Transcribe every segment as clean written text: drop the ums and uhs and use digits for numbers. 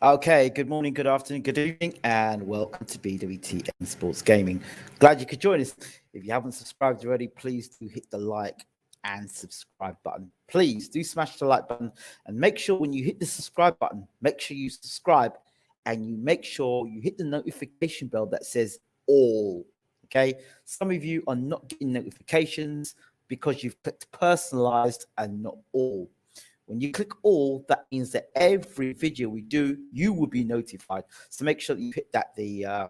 Okay, good morning, good afternoon, good evening, and welcome to BWTM Sports Gaming. Glad you could join us. If you haven't subscribed already, please do hit the like and subscribe button. Please do smash the like button and make sure when you hit the subscribe button, make sure you subscribe and you make sure you hit the notification bell that says all. Okay, some of you are not getting notifications because you've clicked personalized and not all. When you click all, that means that every video we do, you will be notified. So make sure that you hit that the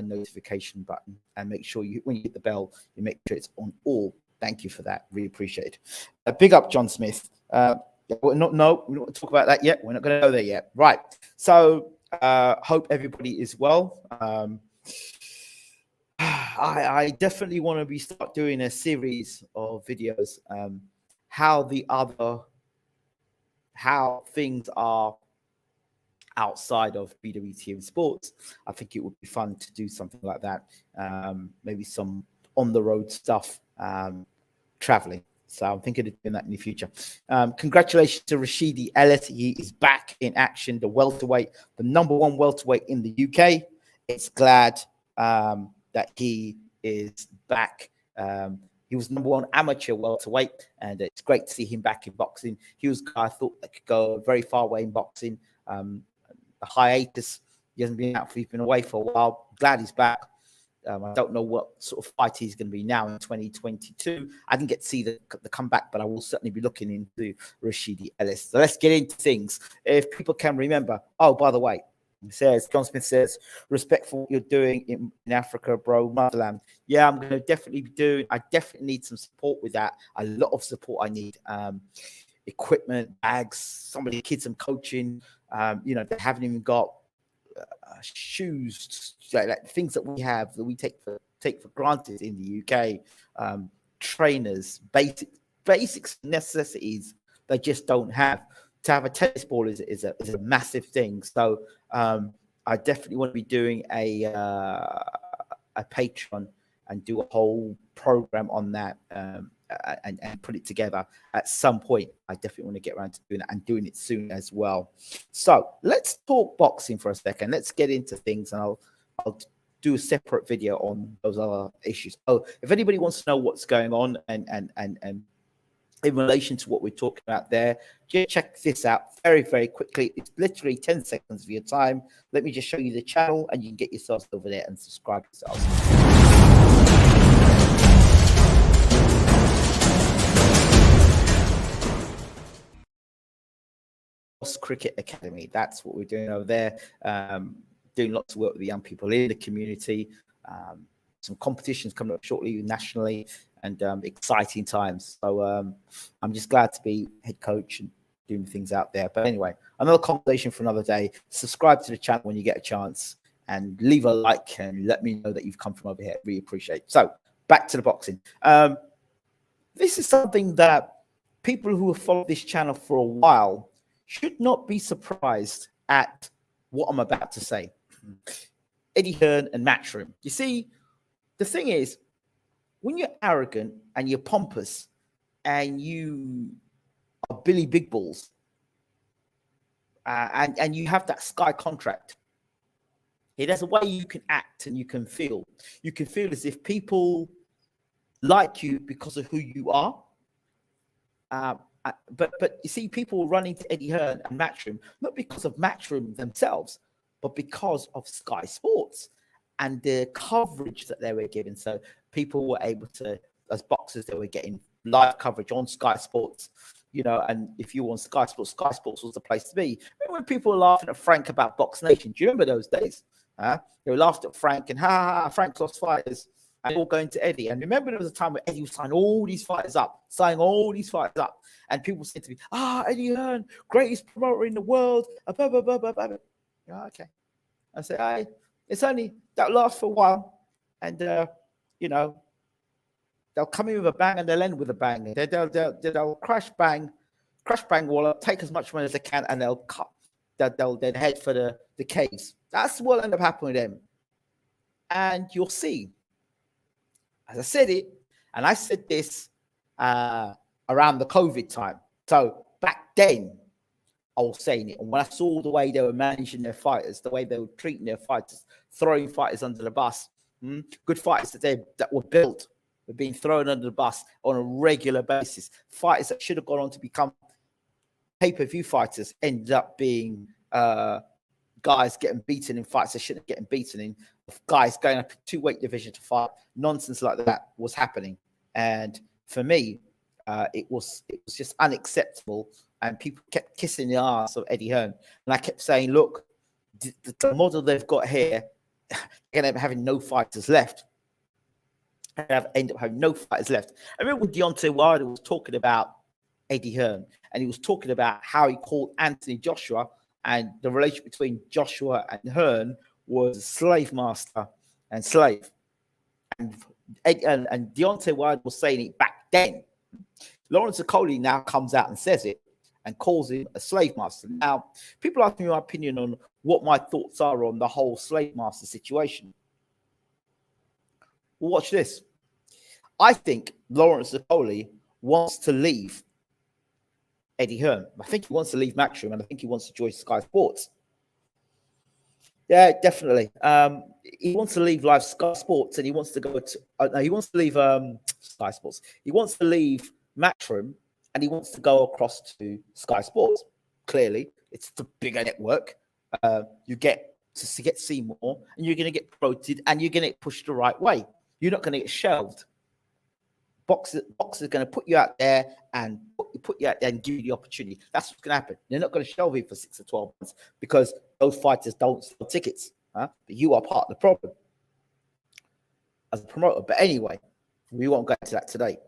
notification button, and make sure you when you hit the bell, you make sure it's on all. Thank you for that. Really appreciate it. Big up, John Smith. We're not talk about that yet. We're not going to go there yet. Right. So hope everybody is well. I definitely want to start doing a series of videos. How things are outside of BWTM sports. I think it would be fun to do something like that. Maybe some on the road stuff, traveling. So I'm thinking of doing that in the future. Congratulations to Rashidi Ellis. He is back in action, the welterweight, the number one welterweight in the UK. It's glad that he is back. He was number one amateur welterweight, and it's great to see him back in boxing. He was a guy I thought that could go very far away in boxing. The hiatus, he hasn't been out, he's been away for a while. Glad he's back. I don't know what sort of fight he's going to be now in 2022. I didn't get to see the comeback, but I will certainly be looking into Rashidi Ellis. So let's get into things. If people can remember, oh, by the way, John Smith says, respect for what you're doing in Africa, bro, motherland. Yeah, I'm going to definitely be doing, I definitely need some support with that. A lot of support I need. Equipment, bags, some of the kids I'm coaching, they haven't even got shoes, like things that we have that we take for granted in the UK. Trainers, basic necessities they just don't have. To have a tennis ball is a massive thing. So I definitely want to be doing a Patreon and do a whole program on that and put it together at some point. I definitely want to get around to doing that and doing it soon as well. So let's talk boxing for a second. Let's get into things, and I'll do a separate video on those other issues. Oh, if anybody wants to know what's going on and in relation to what we're talking about there, just check this out very, very quickly. It's literally 10 seconds of your time. Let me just show you the channel, and you can get yourselves over there and subscribe yourselves. Cricket Academy. That's what we're doing over there. Doing lots of work with the young people in the community. Some competitions coming up shortly nationally, and exciting times. So I'm just glad to be head coach and doing things out there. But anyway, another conversation for another day. Subscribe to the channel when you get a chance, and leave a like and let me know that you've come from over here. Really appreciate it. So back to the boxing. This is something that people who have followed this channel for a while should not be surprised at what I'm about to say. Eddie Hearn and MATCHROOM. You see, the thing is, when you're arrogant and you're pompous and you are Billy Big Balls and you have that Sky contract, there's a way you can act and you can feel. You can feel as if people like you because of who you are. But you see, people running to Eddie Hearn and MATCHROOM, not because of MATCHROOM themselves, but because of Sky Sports and the coverage that they were given. So people were able to, as boxers, they were getting live coverage on Sky Sports, and if you were on Sky Sports was the place to be. Remember when people were laughing at Frank about Box Nation? Do you remember those days? They were laughing at Frank and, Frank's lost fighters. And all going to Eddie. And remember, there was a time where Eddie was signing all these fighters up. And people said to me, Eddie Hearn, greatest promoter in the world. Blah, blah, blah, blah, blah. Okay. I said, it's only, that lasts for a while. And, they'll come in with a bang and they'll end with a bang. They'll crash bang, wall up, take as much money as they can, and they'll cut. They'll then head for the caves. That's what will end up happening with them. And you'll see. As I said it, and I said this around the COVID time. So back then, I was saying it. And when I saw the way they were managing their fighters, the way they were treating their fighters, throwing fighters under the bus, good fighters that were built were being thrown under the bus on a regular basis. Fighters that should have gone on to become pay-per-view fighters ended up being guys getting beaten in fights they shouldn't have getting beaten in. Guys going up two weight division to fight. Nonsense like that was happening. And for me, it was just unacceptable. And people kept kissing the ass of Eddie Hearn. And I kept saying, look, the model they've got here, they're going to end up having no fighters left. End up having no fighters left. I remember when Deontay Wilder was talking about Eddie Hearn, and he was talking about how he called Anthony Joshua, and the relationship between Joshua and Hearn was slave master and slave. And Deontay Wilder was saying it back then. Lawrence Okolie now comes out and says it and calls him a slave master. Now, people ask me my opinion on what my thoughts are on the whole slave master situation. Well, watch this. I think Lawrence Okolie wants to leave Eddie Hearn. I think he wants to leave MATCHROOM, and I think he wants to join Sky Sports. Yeah, definitely. He wants to leave Live Sky Sports, and he wants to go to. No, he wants to leave Sky Sports. He wants to leave MATCHROOM, and he wants to go across to Sky Sports. Clearly, it's the bigger network. You get to see more, and you're going to get promoted, and you're going to get pushed the right way. You're not going to get shelved. Boxers are going to put you out there and put you out there and give you the opportunity. That's what's going to happen. They're not going to shelve you for 6 or 12 months because those fighters don't sell tickets. But you are part of the problem as a promoter. But anyway, we won't go into that today.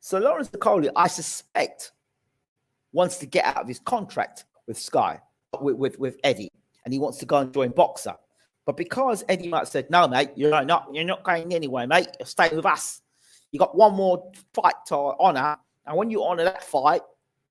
So Lawrence Okolie, I suspect, wants to get out of his contract with Sky, with Eddie, and he wants to go and join Boxer. But because Eddie might have said, no, mate, you're not going anywhere, mate. You're staying with us. You got one more fight to honor, and when you honor that fight,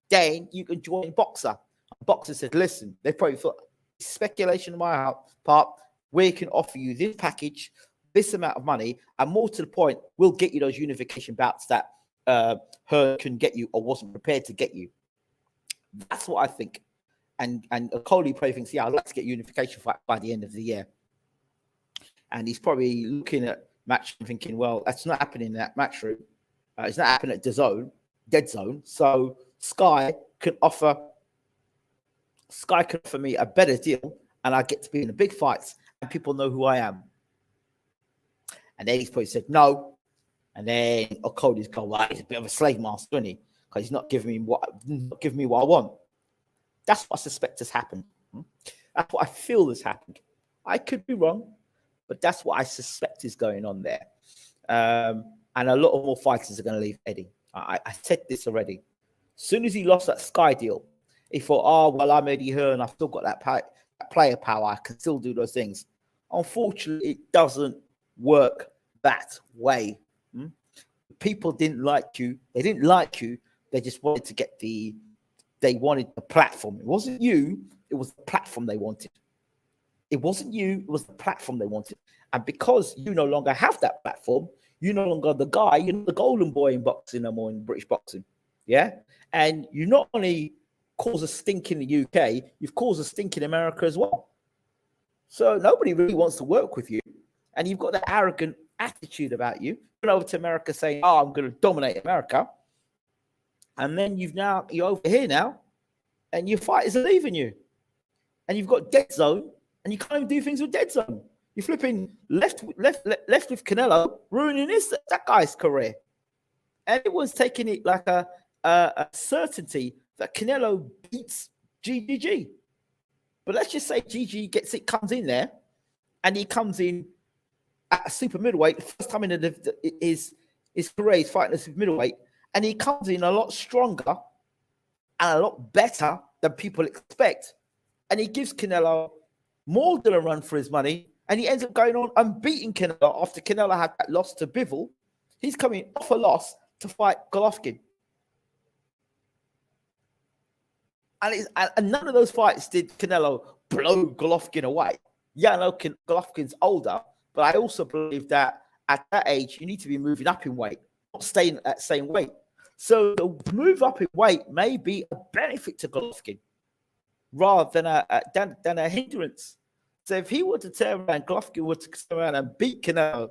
then you can join Boxer. Boxer said, listen, they probably thought, speculation on my part, we can offer you this package, this amount of money, and more to the point, we'll get you those unification bouts that Hearn couldn't get you or wasn't prepared to get you. That's what I think. And Okolie probably thinks, yeah, I'd like to get unification fight by the end of the year. And he's probably looking at MATCHROOM thinking, well, that's not happening at MATCHROOM. It's not happening at Dead Zone. So Sky can offer me a better deal, and I get to be in the big fights, and people know who I am. And then he's probably said no. And then Okolie's gone, well, he's a bit of a slave master, isn't he? Because he's not giving me what I want. That's what I suspect has happened. That's what I feel has happened. I could be wrong, but that's what I suspect is going on there. And a lot of more fighters are going to leave Eddie. I said this already. As soon as he lost that Sky deal, he thought, oh, well, I'm Eddie Hearn. I've still got that player power. I can still do those things. Unfortunately, it doesn't work that way. People didn't like you. They didn't like you. They just wanted to get they wanted the platform. It wasn't you. It was the platform they wanted. It wasn't you. It was the platform they wanted. And because you no longer have that platform, you're no longer the guy. You're not the golden boy in boxing no more in British boxing. Yeah? And you not only cause a stink in the UK, you've caused a stink in America as well. So nobody really wants to work with you. And you've got that arrogant attitude about you. You're over to America saying, oh, I'm going to dominate America. And then you're over here now, and your fighters are leaving you. And you've got Dead Zone, and you can't even do things with Dead Zone. You're flipping left with Canelo, ruining that guy's career. And it was taking it like a certainty that Canelo beats GGG. But let's just say GG comes in there, and he comes in at a super middleweight, the first time in his career, he's fighting a super middleweight, and he comes in a lot stronger and a lot better than people expect. And he gives Canelo more than a run for his money, and he ends up going on and beating Canelo after Canelo had that loss to Bivol. He's coming off a loss to fight Golovkin. And none of those fights did Canelo blow Golovkin away. Yeah, I know Golovkin's older, but I also believe that at that age, you need to be moving up in weight, not staying at that same weight. So the move up in weight may be a benefit to Golovkin. rather than a hindrance. So if he were to turn around, Golovkin were to turn around and beat Canelo,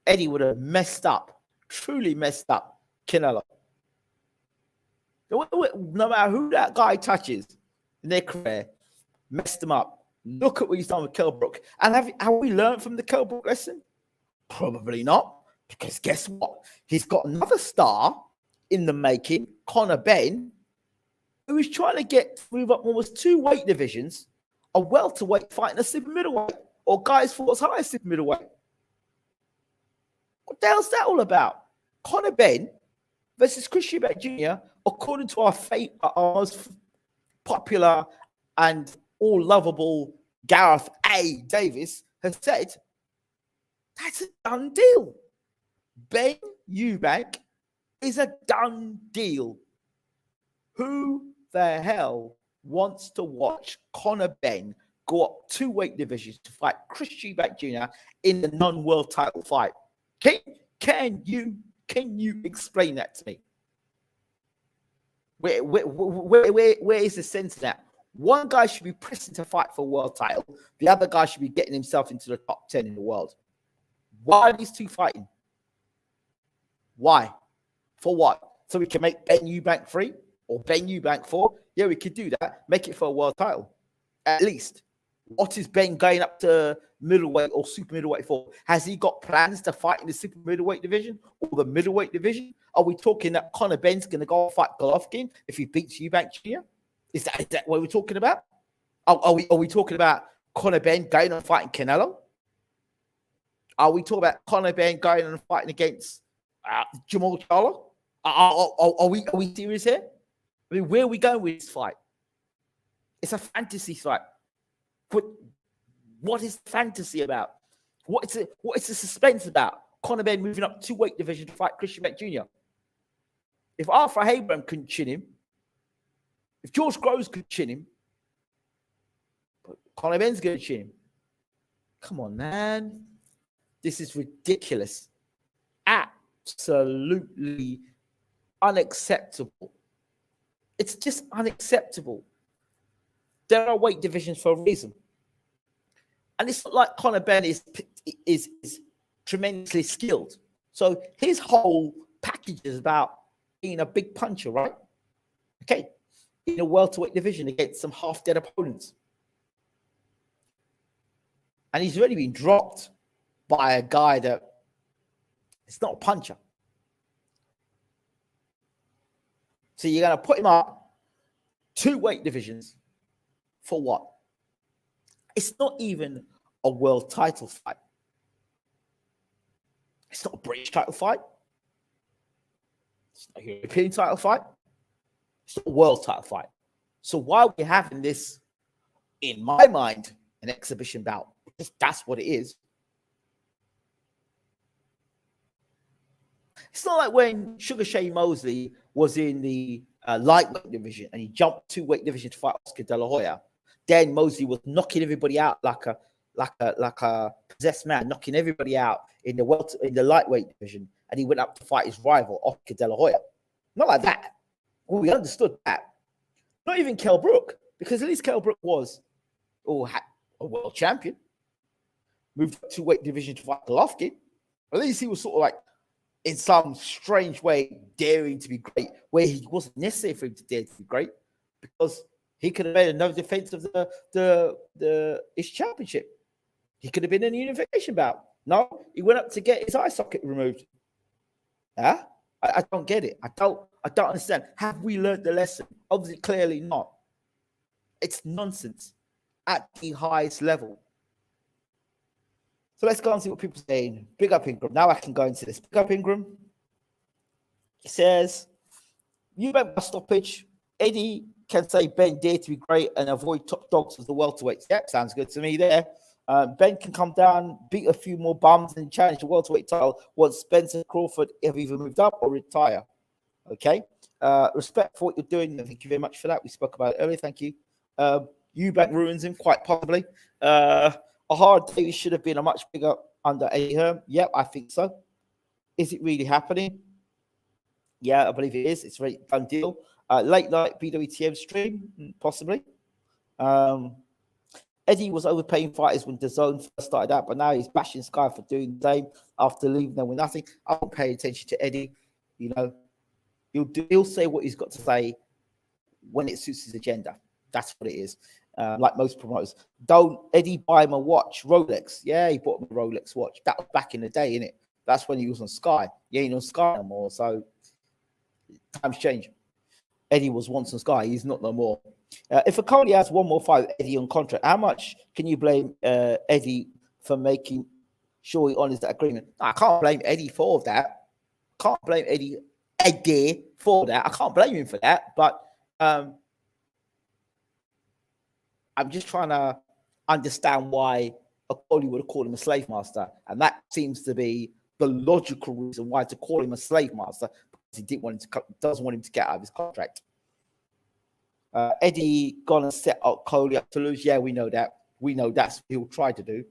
Eddie would have messed up, truly messed up Canelo. No matter who that guy touches in their career, messed them up. Look at what he's done with Kell Brook. And have we learned from the Kell Brook lesson? Probably not. Because guess what? He's got another star in the making, Conor Benn, who is trying to move up almost 2 weight divisions, a welterweight fighting a super middleweight, or guys fought as high as super middleweight. What the hell's that all about? Conor Benn versus Chris Eubank Jr., according to our most popular and all lovable Gareth A. Davis, has said that's a done deal. Benn Eubank is a done deal. Who the hell wants to watch Conor Benn go up 2 weight divisions to fight Chris Eubank Jr. in the non-world title fight? Can you explain that to me? Where is the sense of that? One guy should be pressing to fight for a world title. The other guy should be getting himself into the top 10 in the world. Why are these two fighting? Why? For what? So we can make Benn Eubank 3 or Benn Eubank 4? Yeah, we could do that. Make it for a world title. At least. What is Benn going up to middleweight or super middleweight for? Has he got plans to fight in the super middleweight division or the middleweight division? Are we talking that Conor Benn's going to go fight Golovkin if he beats Eubank Jr.? Is that what we're talking about? Are we talking about Conor Benn going and fighting Canelo? Are we talking about Conor Benn going and fighting against Jamal Charlo? Are we serious here? I mean, where are we going with this fight? It's a fantasy fight. But what is fantasy about? What is the suspense about? Conor Benn moving up 2 weight division to fight Chris Eubank Jr. If Arthur Abraham couldn't chin him, if George Groves could chin him, Conor Benn's going to chin him. Come on, man. This is ridiculous. Absolutely unacceptable. It's just unacceptable. There are weight divisions for a reason. And it's not like Conor Benn is tremendously skilled. So his whole package is about being a big puncher, right? Okay. In a welterweight division against some half-dead opponents. And he's already been dropped by a guy that is not a puncher. So you're going to put him up 2 weight divisions for what? It's not even a world title fight. It's not a British title fight. It's not a European title fight. It's not a world title fight. So why are we having this, in my mind, an exhibition bout? Because that's what it is. It's not like when Sugar Shane Mosley was in the lightweight division and he jumped 2 weight division to fight Oscar De La Hoya. Then Mosley was knocking everybody out like a possessed man, knocking everybody out in the lightweight division, and he went up to fight his rival Oscar De La Hoya. Not like that. Well, we understood that. Not even Kell Brook, because at least Kell Brook was a world champion. Moved up 2 weight division to fight Golovkin. At least he was sort of like, in some strange way, daring to be great, where he wasn't necessary for him to dare to be great, because he could have made another defense of his championship. He could have been in a unification bout. No, he went up to get his eye socket removed. Huh? I don't get it. I don't understand. Have we learned the lesson? Obviously, clearly not. It's nonsense at the highest level. So let's go and see what people are saying. Big up Ingram. Now I can go into this. Big up Ingram. He says, Eubank by stoppage. Eddie can say Benn dare to be great and avoid top dogs of the welterweights. Yep, sounds good to me there. Benn can come down, beat a few more bums, and challenge the welterweight title once Spencer Crawford have either moved up or retire. Okay. Respect for what you're doing. Thank you very much for that. We spoke about it earlier. Thank you. Eubank ruins him, quite possibly. A hard Davis should have been a much bigger under Okolie Hearn. Yep, I think so. Is it really happening? Yeah, I believe it is. It's a very done deal. Late night BWTM stream, possibly. Eddie was overpaying fighters when DAZN first started out, but now he's bashing Sky for doing the same after leaving them with nothing. I don't pay attention to Eddie. You know, he'll say what he's got to say when it suits his agenda. That's what it is. Like most promoters, don't Eddie buy him a watch, Rolex? Yeah, he bought him a Rolex watch. That was back in the day, innit? That's when he was on Sky. He ain't on Sky no more, so times change. Eddie was once on Sky. He's not no more. If Okolie has one more fight with Eddie on contract, how much can you blame Eddie for making sure he honors that agreement? I can't blame Eddie for that. Can't blame Eddie for that. I can't blame him for that. But I'm just trying to understand why Okolie would have called him a slave master. And that seems to be the logical reason why to call him a slave master, because he doesn't want him to get out of his contract. Eddie gonna set Okolie up to lose. Yeah, we know that. We know that's what he'll try to do.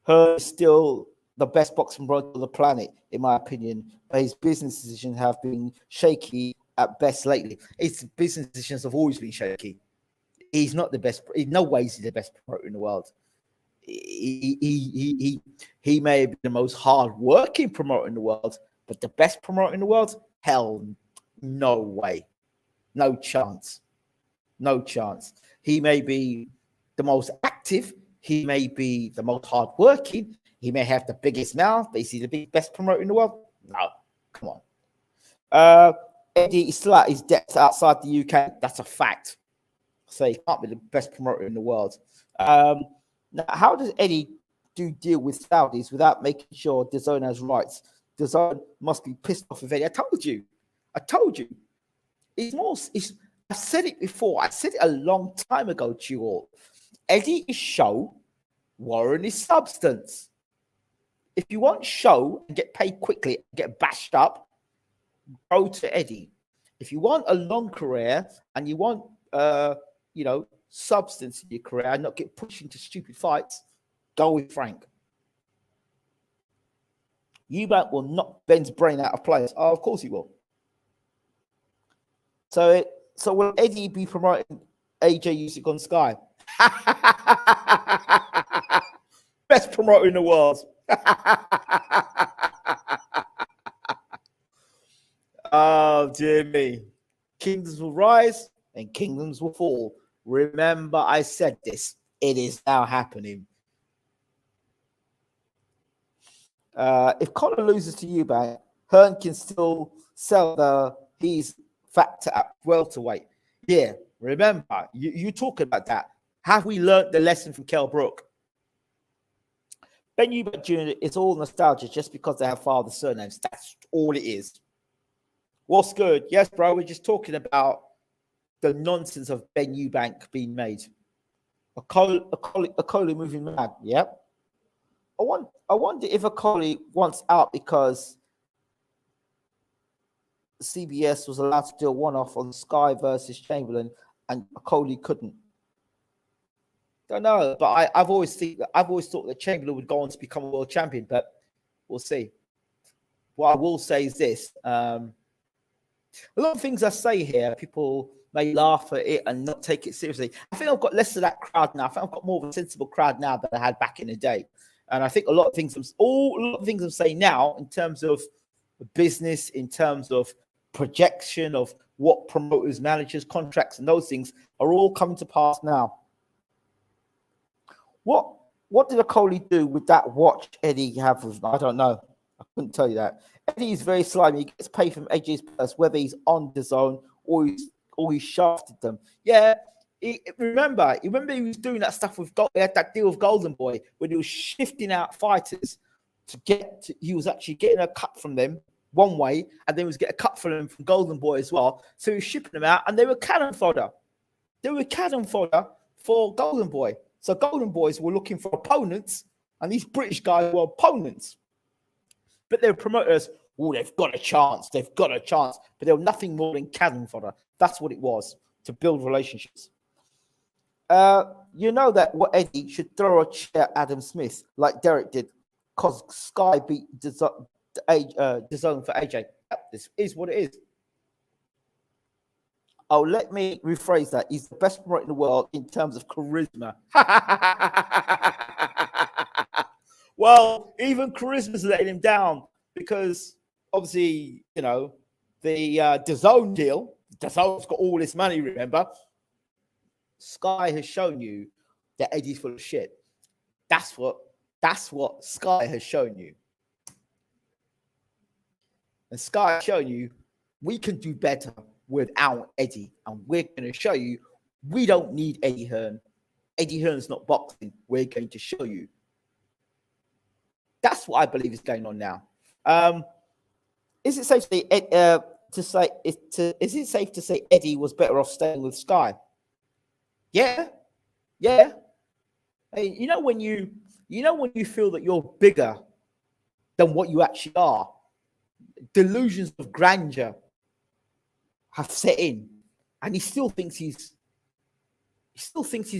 Hearn is still the best boxing bro on the planet, in my opinion, but his business decisions have been shaky at best lately. His business decisions have always been shaky. He's not the best. In no ways he's the best promoter in the world. He may have been the most hard-working promoter in the world, but the best promoter in the world? Hell, no way. No chance. No chance. He may be the most active. He may be the most hardworking. He may have the biggest mouth, but is he the best promoter in the world? No. Come on. Eddie is still at his depth outside the UK. That's a fact. So he can't be the best promoter in the world. Now, how does Eddie deal with Saudis without making sure DAZN has rights? DAZN must be pissed off with Eddie. I told you. I said it before. I said it a long time ago to you all. Eddie is show, Warren is substance. If you want show and get paid quickly and get bashed up, go to Eddie. If you want a long career and you want substance in your career and not get pushed into stupid fights, go with Frank. Eubank will knock Benn's brain out of players. Oh, of course he will. So will Eddie be promoting AJ Usyk on Sky? Best promoter in the world. Oh, dear me. Kingdoms will rise and kingdoms will fall. Remember, I said this. It is now happening. If Conor loses to Eubank, Hearn can still sell his factor at welterweight. Yeah, remember, you talking about that. Have we learned the lesson from Kell Brook? Ben Eubank Jr. is all nostalgia just because they have father surnames. That's all it is. What's good? Yes, bro, we're just talking about the nonsense of Ben Eubank being made. Okolie moving mad. Yep. I wonder if Okolie wants out because CBS was allowed to do a one-off on Sky versus Chamberlain and Okolie couldn't. Don't know, but I've always thought that Chamberlain would go on to become a world champion, but we'll see. What I will say is this: a lot of things I say here, people may laugh at it and not take it seriously. I think I've got less of that crowd now. I think I've got more of a sensible crowd now than I had back in the day. And I think a lot of things I'm saying now in terms of business, in terms of projection of what promoters, managers, contracts, and those things are all coming to pass now. What did Okolie do with that watch Eddie have? I don't know. I couldn't tell you that. Eddie is very slimy. He gets paid from AJ's purse, whether he's on DAZN or he shafted them. Yeah. Remember he was doing that stuff with he had that deal with Golden Boy when he was shifting out fighters he was actually getting a cut from them one way, and then he was getting a cut from them from Golden Boy as well. So he was shipping them out, and they were cannon fodder. They were cannon fodder for Golden Boy. So Golden Boys were looking for opponents, and these British guys were opponents. But their promoters, they've got a chance. But they were nothing more than cannon fodder. That's what it was, to build relationships. You know that what Eddie should throw a chair at Adam Smith like Derek did, because Sky beat DAZN for AJ. This is what it is. Oh, let me rephrase that. He's the best promoter in the world in terms of charisma. Well, even charisma's letting him down because obviously, you know, the DAZN deal, DAZN's got all this money, remember? Sky has shown you that Eddie's full of shit. That's what Sky has shown you. And Sky has shown you we can do better without Eddie. And we're going to show you we don't need Eddie Hearn. Eddie Hearn's not boxing. We're going to show you. That's what I believe is going on now. Is it safe to say Eddie was better off staying with Sky? Yeah. Hey, you know when you feel that you're bigger than what you actually are, delusions of grandeur have set in, and he still thinks he's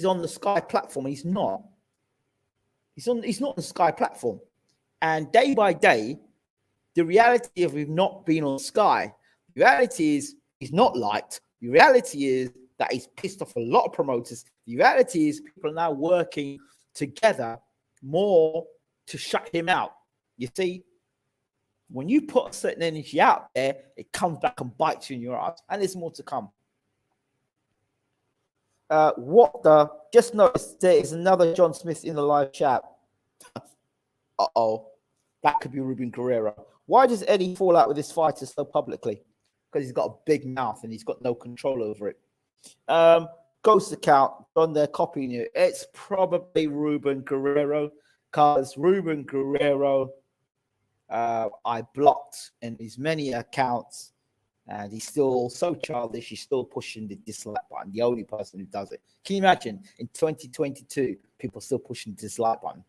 on the Sky platform. He's not. He's not on the Sky platform. And day by day, the reality of him not being on Sky, the reality is he's not liked. The reality is that he's pissed off a lot of promoters. The reality is people are now working together more to shut him out. You see, when you put a certain energy out there, it comes back and bites you in your ass. And there's more to come. Just noticed there is another John Smith in the live chat. That could be Ruben Guerrero. Why does Eddie fall out with his fighters so publicly? Because he's got a big mouth and he's got no control over it. Ghost account on there copying you. It's probably Ruben Guerrero, because Ruben Guerrero I blocked in his many accounts, and he's still so childish. He's still pushing the dislike button. The only person who does it. Can you imagine in 2022 people still pushing the dislike button?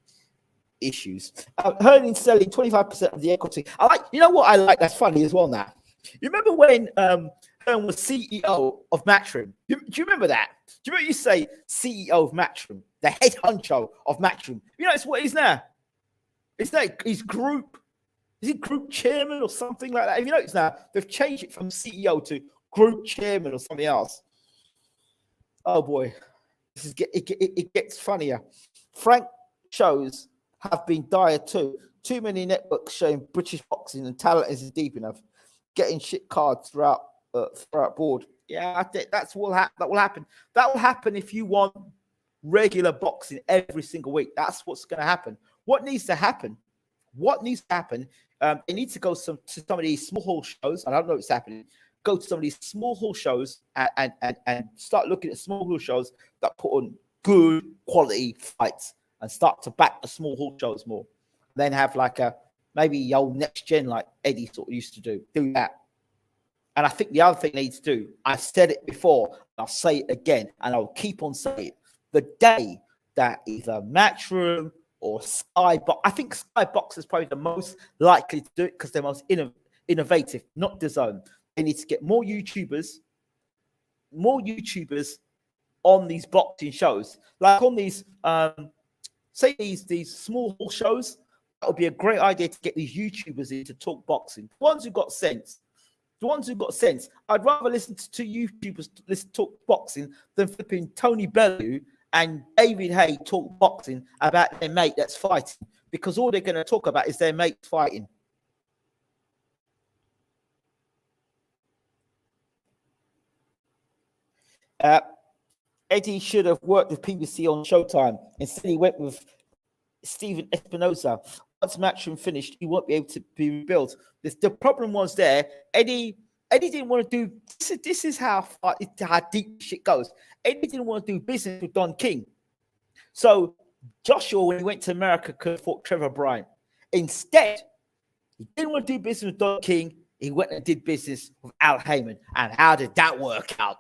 Issues. Hearn selling 25% of the equity. You know what I like? That's funny as well. Now, you remember when Hearn was CEO of MATCHROOM? Do you remember that? Do you remember you say CEO of MATCHROOM, the head honcho of MATCHROOM? You know, it's what he's now. It's like he's group. Is he group chairman or something like that? If you notice now, they've changed it from CEO to group chairman or something else. Oh boy, it gets funnier. Frank shows have been dire too. Too many networks showing British boxing and talent isn't deep enough. Getting shit cards throughout board. Yeah, I think that will happen. That will happen if you want regular boxing every single week. That's what's going to happen. What needs to happen? They need to go to some of these small hall shows. I don't know what's happening. Go to some of these small hall shows and start looking at small hall shows that put on good quality fights and start to back the small hall shows more. Then have like maybe old next gen like Eddie sort of used to do. Do that. And I think the other thing they need to do, I've said it before, I'll say it again, and I'll keep on saying it. The day that either MATCHROOM or Skybox, I think Skybox is probably the most likely to do it because they're most innovative, not DAZN. They need to get more YouTubers on these boxing shows, like on these say these small hall shows. That would be a great idea to get these YouTubers in to talk boxing. The ones who got sense. I'd rather listen to two YouTubers talk boxing than flipping Tony Bellew and David Hay talk boxing about their mate that's fighting, because all they're going to talk about is their mate fighting. Eddie should have worked with PBC on Showtime. Instead, he went with Steven Espinosa. Once MATCHROOM finished, he won't be able to be rebuilt. The problem was there. Eddie didn't want to do. This is how deep shit goes. Eddie didn't want to do business with Don King. So Joshua, when he went to America, could have fought Trevor Bryant. Instead, he didn't want to do business with Don King. He went and did business with Al Heyman. And how did that work out?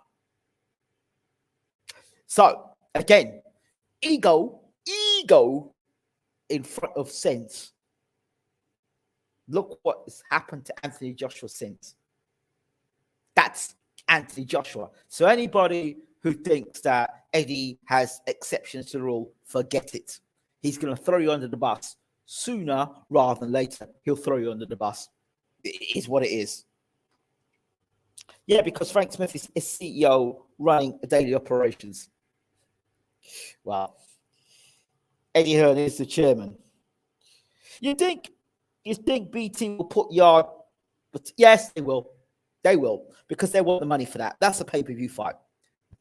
So again, ego in front of sense. Look what has happened to Anthony Joshua since. That's Anthony Joshua. So anybody who thinks that Eddie has exceptions to the rule, forget it. He's going to throw you under the bus sooner rather than later. He'll throw you under the bus. It is what it is. Yeah, because Frank Smith is CEO running daily operations. Well, Eddie Hearn is the chairman. You think BT will put yard? But yes, they will. They will, because they want the money for that. That's a pay-per-view fight.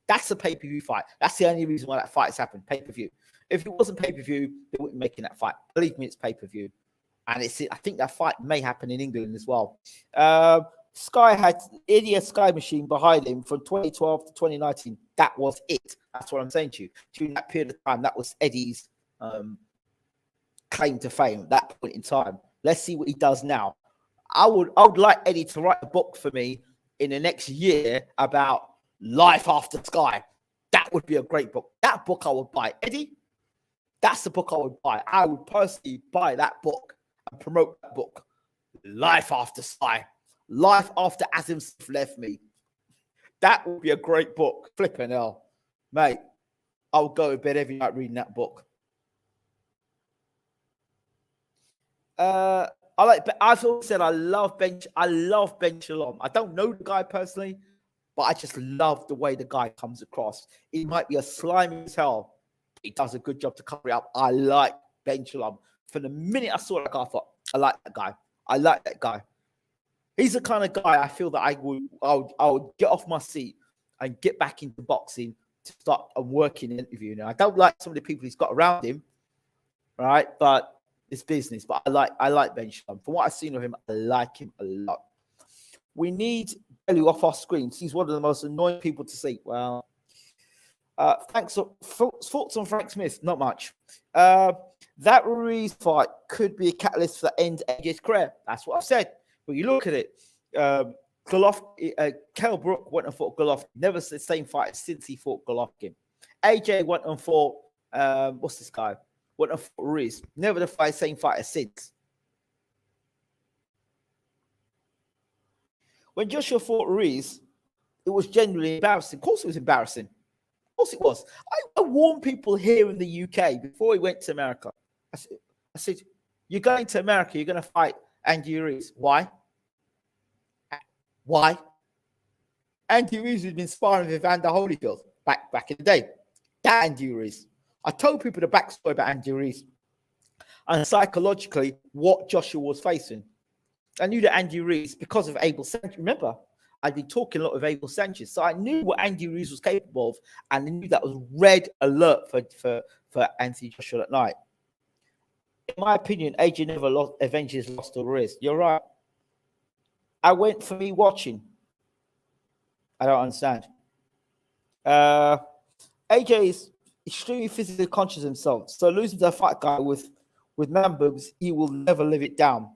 That's a pay-per-view fight. That's the only reason why that fight's happened. Pay-per-view. If it wasn't pay-per-view, they wouldn't be making that fight. Believe me, it's pay-per-view. And I think that fight may happen in England as well. Sky had idiot Sky machine behind him from 2012 to 2019. That was it. That's what I'm saying to you. During that period of time, that was Eddie's claim to fame at that point in time. Let's see what he does now. I would like Eddie to write a book for me in the next year about life after Sky. That would be a great book. That book I would buy. Eddie, that's the book I would buy. I would personally buy that book and promote that book. Life after Sky. Life after Azim Smith left me. That would be a great book. Flipping hell. Mate, I would go to bed every night reading that book. I've always said I love Ben Shalom. I don't know the guy personally, but I just love the way the guy comes across. He might be a slimy as hell. He does a good job to cover it up. I like Ben Shalom. From the minute I saw that guy, I thought, I like that guy. I like that guy. He's the kind of guy I feel that I would get off my seat and get back into boxing to start working an interview. Now, I don't like some of the people he's got around him, right? But it's business. But I like Ben Shalom. From what I've seen of him, I like him a lot. We need Bellew off our screens. He's one of the most annoying people to see. Well, thoughts on Frank Smith? Not much. That Ruiz fight could be a catalyst for end AJ's career. That's what I've said. But you look at it, Kell Brook went and fought Golovkin. Never the same fight since he fought Golovkin. AJ went and fought, what's this guy? Went and fought Ruiz. Never the same fighter since. When Joshua fought Ruiz, it was genuinely embarrassing. Of course it was embarrassing. Of course it was. I warned people here in the UK before he went to America. I said, you're going to America, you're going to fight Andy Ruiz. Why? Why? Andy Ruiz has been sparring with Evander Holyfield back in the day. That Andy Ruiz. I told people the backstory about Andy Ruiz and psychologically what Joshua was facing. I knew that Andy Ruiz, because of Abel Sanchez, remember, I'd been talking a lot of Abel Sanchez, so I knew what Andy Ruiz was capable of, and I knew that was red alert for Anthony Joshua that night. In my opinion, AJ never avenged his loss to Ruiz. You're right. I went for me watching. I don't understand. AJ is extremely physically conscious himself, so losing to a fight guy with man boobs, he will never live it down.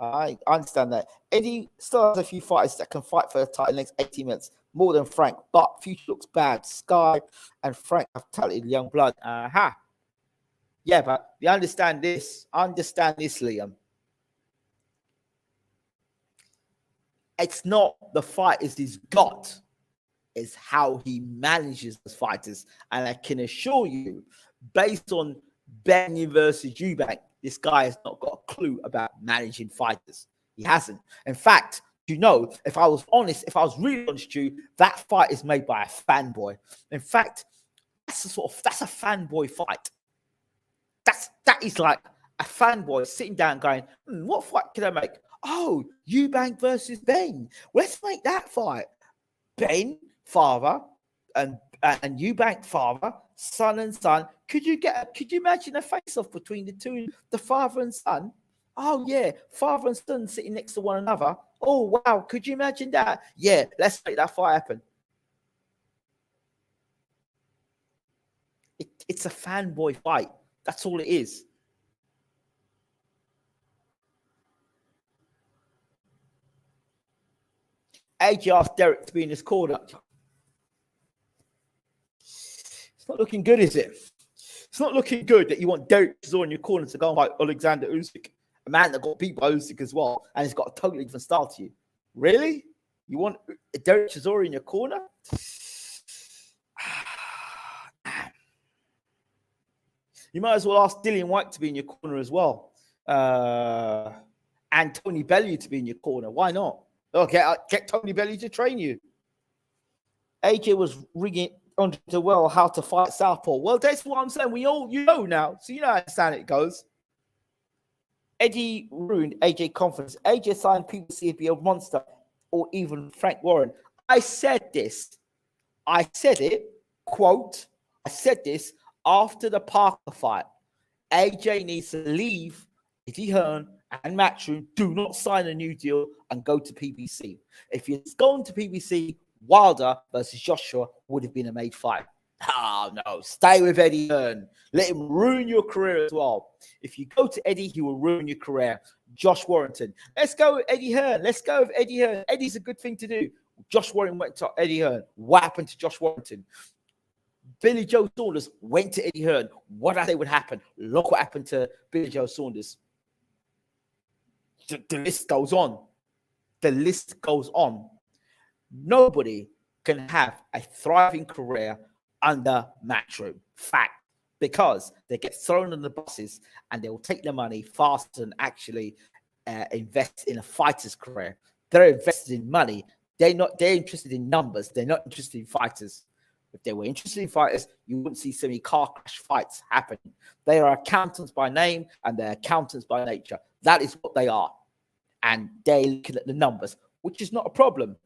I understand that. Eddie still has a few fighters that can fight for the title in the next 18 minutes, more than Frank, but future looks bad. Sky and Frank have talented young blood. Yeah, but you understand this. Liam. It's not the fighters he's got. It's how he manages those fighters. And I can assure you, based on Benn versus Eubank, this guy has not got a clue about managing fighters. He hasn't. In fact, if I was really honest with you, that fight is made by a fanboy. In fact, that's a fanboy fight. That is like a fanboy sitting down going, what fight can I make? Oh, Eubank versus Benn. Let's make that fight. Benn, father, and Eubank, father, son and son. Could you imagine a face-off between the two, the father and son? Oh yeah, father and son sitting next to one another. Oh wow, could you imagine that? Yeah, let's make that fight happen. It's a fanboy fight. That's all it is. AJ asked Derek to be in his corner. It's not looking good, is it? It's not looking good that you want Derek Chisora in your corner to go and fight Alexander Usyk, a man that got beat by Usyk as well, and he's got a totally different style to you. Really? You want Derek Chisora in your corner? You might as well ask Dillian White to be in your corner as well. And Tony Bellew to be in your corner. Why not? Oh, get Tony Bellew to train you. AJ was ringing on to well how to fight southpaw. Well, that's what I'm saying. We all now, so you know how it goes. Eddie ruined AJ confidence. AJ signed people to see if he a monster, or even Frank Warren. I said this. I said it. Quote. I said this after the Parker fight. AJ needs to leave Okolie Hearn and MATCHROOM. Do not sign a new deal and go to PBC. If you're going to PBC, Wilder versus Joshua would have been a made fight. Oh, no. Stay with Okolie Hearn. Let him ruin your career as well. If you go to Eddie, he will ruin your career. Josh Warrington. Let's go with Okolie Hearn. Let's go with Okolie Hearn. Eddie's a good thing to do. Josh Warrington went to Okolie Hearn. What happened to Josh Warrington? Billy Joe Saunders went to Okolie Hearn. What I say would happen? Look what happened to Billy Joe Saunders. The list goes on. The list goes on. Nobody can have a thriving career under MATCHROOM. Fact. Because they get thrown on the buses and they will take their money faster than actually invest in a fighter's career. They're invested in money. They're interested in numbers. They're not interested in fighters. If they were interested in fighters, you wouldn't see so many car crash fights happening. They are accountants by name and they're accountants by nature. That is what they are. And they're looking at the numbers, which is not a problem.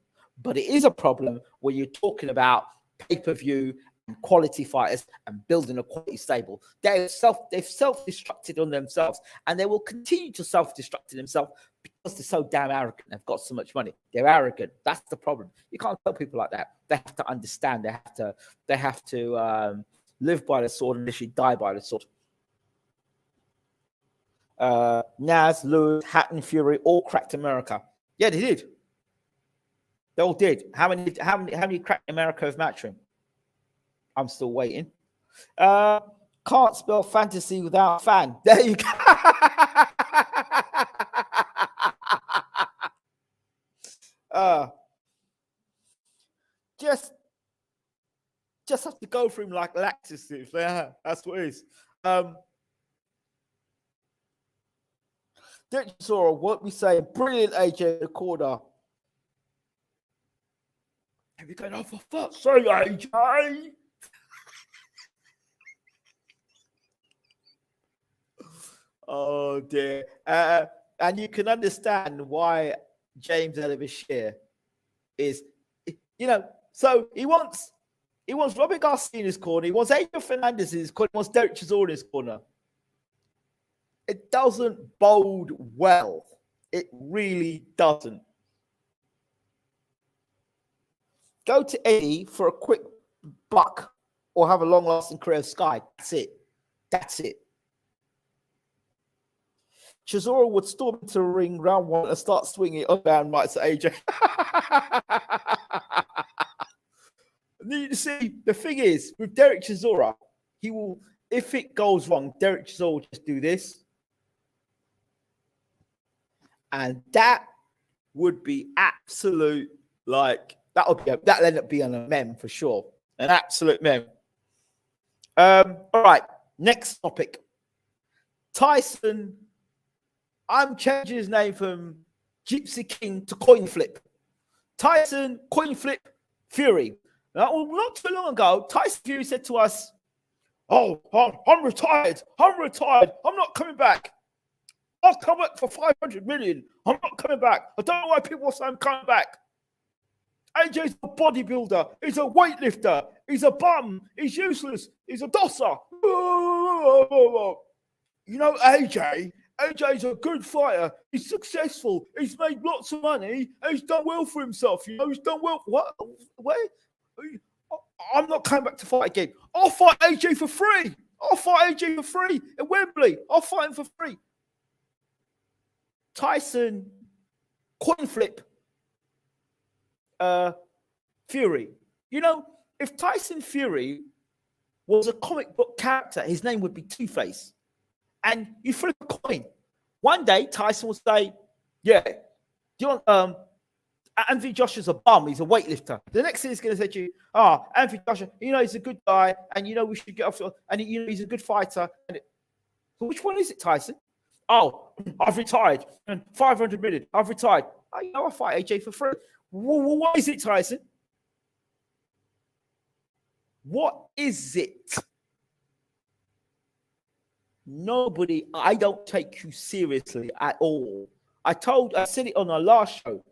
But it is a problem when you're talking about pay-per-view and quality fighters and building a quality stable. They've self-destructed on themselves, and they will continue to self-destruct themselves because they're so damn arrogant. They've got so much money. They're arrogant. That's the problem. You can't tell people like that. They have to understand. They have to live by the sword and literally die by the sword. Naz, Lewis, Hatton, Fury all cracked America. Yeah, they did. They all did. How many cracked America with MATCHROOM? I'm still waiting. Can't spell fantasy without fan. There you go. Just have to go through him like laxatives. Yeah, that's what it is. Sora, what we say? Brilliant, AJ in the corner. Have you going, oh, for fuck's sake, AJ? Oh, dear. And you can understand why James Elvis is, so he wants Robert Garcia in his corner. He wants Adrian Fernandez in his corner. He wants Derek Chisora in his corner. It doesn't bode well. It really doesn't. Go to Eddie for a quick buck or have a long-lasting career of Sky. That's it. That's it. Chisora would storm into the ring round one and start swinging it down right to AJ. You see, the thing is, with Derek Chisora, he will, if it goes wrong, Derek Chisora will just do this. And that would be absolute, that'll end up being a meme for sure. An absolute meme. All right, next topic. Tyson, I'm changing his name from Gypsy King to Coin Flip. Tyson, Coin Flip, Fury. Now, not too long ago, Tyson Fury said to us, oh, I'm retired. I'm not coming back. I'll come back for 500 million. I'm not coming back. I don't know why people say I'm coming back. AJ's a bodybuilder. He's a weightlifter. He's a bum. He's useless. He's a dosser. You know, AJ's a good fighter. He's successful. He's made lots of money. He's done well for himself. You know, he's done well. What? Where? I'm not coming back to fight again. I'll fight AJ for free. At Wembley. I'll fight him for free. Tyson, Coin Flip, Fury. You know, if Tyson Fury was a comic book character, his name would be Two-Face. And you flip a coin. One day, Tyson will say, yeah, do you want, Anthony Joshua's a bum. He's a weightlifter. The next thing he's going to say to you, Anthony Joshua, he's a good guy, and we should get off, and he's a good fighter. So which one is it, Tyson? Oh, I've retired. And 500 million. I've retired. Oh, you know, I'll fight AJ for free. Well, what is it, Tyson? What is it? Nobody, I don't take you seriously at all. I said it on our last show.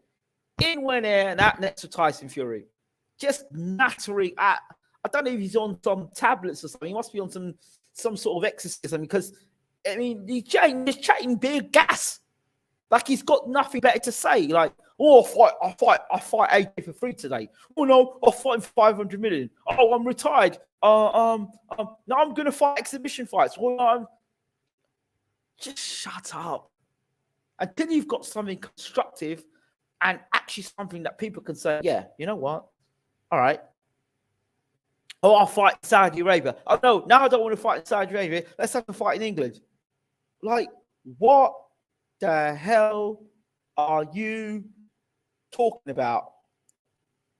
In went there and out next to Tyson Fury. Just nattering at, I don't know if he's on some tablets or something. He must be on some sort of exorcism because, I mean, he's chatting big gas. Like he's got nothing better to say. Like, oh, I fight AJ for free today. Oh no, I'll fight for 500 million. Oh, I'm retired. Now I'm gonna fight exhibition fights. Well, just shut up. Until you've got something constructive and actually something that people can say, yeah, you know what? All right. Oh, I'll fight in Saudi Arabia. Oh no, now I don't want to fight in Saudi Arabia. Let's have a fight in England. Like, what the hell are you talking about?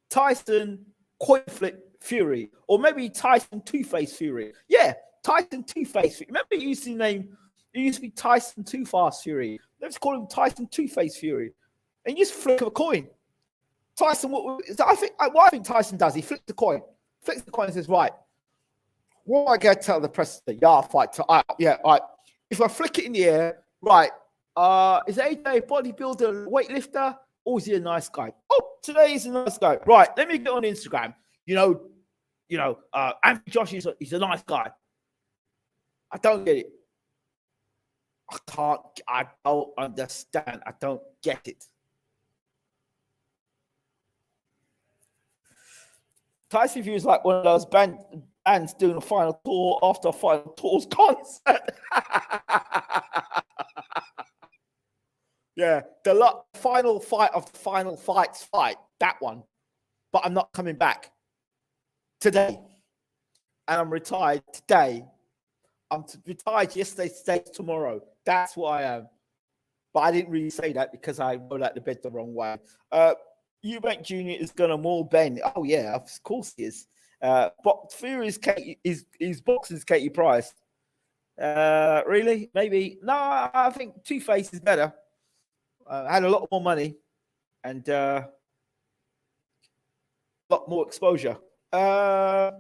Tyson coin flip Fury, or maybe Tyson Two-Face Fury. Yeah, Tyson Two-Face Fury. Remember, it used to be Tyson Too-Fast Fury. Let's call him Tyson Two-Face Fury. And you just flip a coin. Tyson, what I think Tyson does, he flips the coin and says, right, what am I going to tell the press today? Yeah, I'll fight. All right. If I flick it in the air, right, is AJ a bodybuilder, weightlifter, or is he a nice guy? Oh, today he's a nice guy. Right, let me get on Instagram. Anthony Josh, he's a nice guy. I don't get it. I don't understand. I don't get it. Tyson Fury is like one of those bands doing a final tour after a final tour's concert. Yeah, the final fight of the final fights fight, that one. But I'm not coming back today. And I'm retired today. I'm retired yesterday, today, tomorrow. That's what I am. But I didn't really say that because I rolled out the bed the wrong way. Eubank Jr. is going to maul Benn. Oh, yeah, of course he is. But Fury is boxing's Katie Price. Really? Maybe? No, I think Two-Face is better. Had a lot more money and a lot more exposure. I'm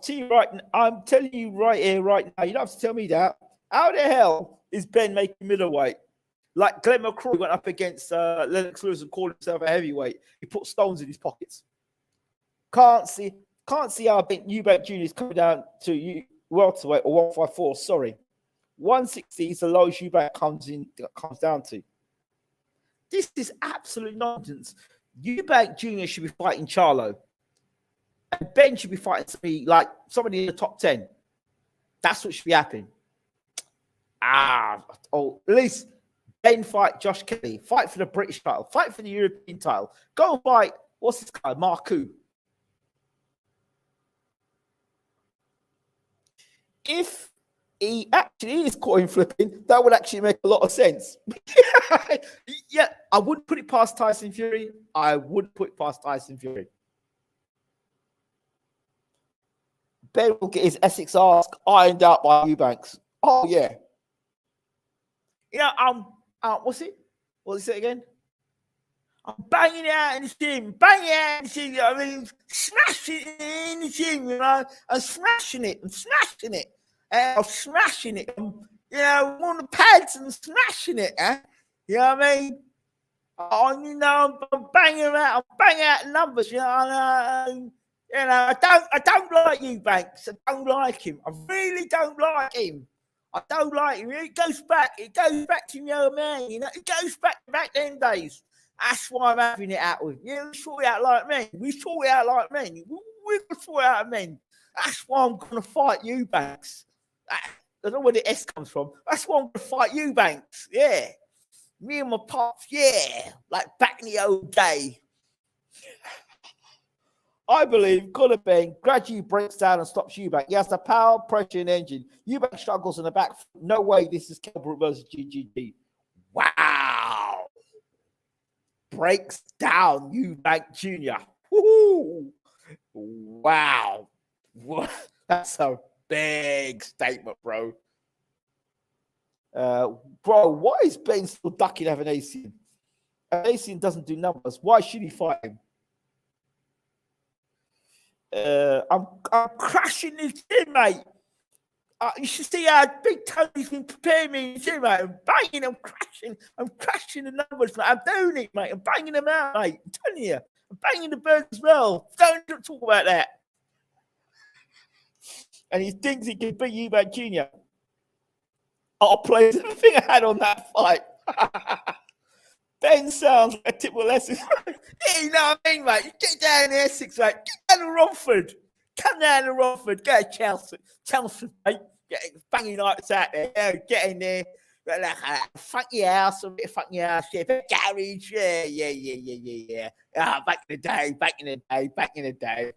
telling you right here, right now. You don't have to tell me that. How the hell is Benn making middleweight? Like Glenn McCrory went up against Lennox Lewis and called himself a heavyweight. He put stones in his pockets. Can't see how Eubank Jr. is coming down to welterweight or 154. Sorry, 160 is the lowest Eubank comes down to. This is absolute nonsense. Eubank Jr. should be fighting Charlo. And Benn should be fighting somebody in the top 10. That's what should be happening. At least Benn fight Josh Kelly. Fight for the British title. Fight for the European title. Go and fight, what's this guy? Marku. If he actually is coin flipping, that would actually make a lot of sense. Yeah, I wouldn't put it past Tyson Fury. Ben will get his Essex ass ironed out by Eubanks. Oh, yeah. What's it? What's it again? I'm banging it out in the gym. I mean, smashing it in the gym, I'm smashing it. I'm smashing it. On the pads and smashing it. You know what I mean? I'm banging out the numbers. I don't like Eubanks. I don't like him. I really don't like him. I don't like him. It goes back to the old man. It goes back them days. That's why I'm having it out with. Yeah, we sort it out like men. We sort it out like men. We're going to sort it out men. That's why I'm going to fight Eubanks. I don't know where the S comes from. That's why I'm going to fight Eubanks. Yeah. Me and my pops, yeah. Like back in the old day. I believe Conor Benn gradually breaks down and stops Eubank. He has the power, pressure, and engine. Eubank struggles in the back. No way this is Kelbrook versus GGG. Wow. Breaks down Eubank Jr. Woo-hoo. Wow. That's a big statement, bro. Bro, why is Benn still ducking Avanasian? Avanasian doesn't do numbers. Why should he fight him? I'm crashing this gym, mate. You should see how Big Tony's been preparing me in the gym, mate. I'm banging, I'm crashing the numbers, mate. I'm doing it, mate. I'm banging them out, mate. I'm telling you. I'm banging the birds as well. Don't talk about that. And he thinks he can beat Eubank Jr. I'll play everything I had on that fight. Benn sounds like a typical Essex. Yeah, you know what I mean, mate? Get down to Essex, mate. Get down to Romford. Come down to Romford. Go to Chelsea. Chelsea, mate. Get banging lights out there. Yeah, get in there. Like, funky house, a bit of funky house. Yeah, bit of garage. Yeah. Back in the day.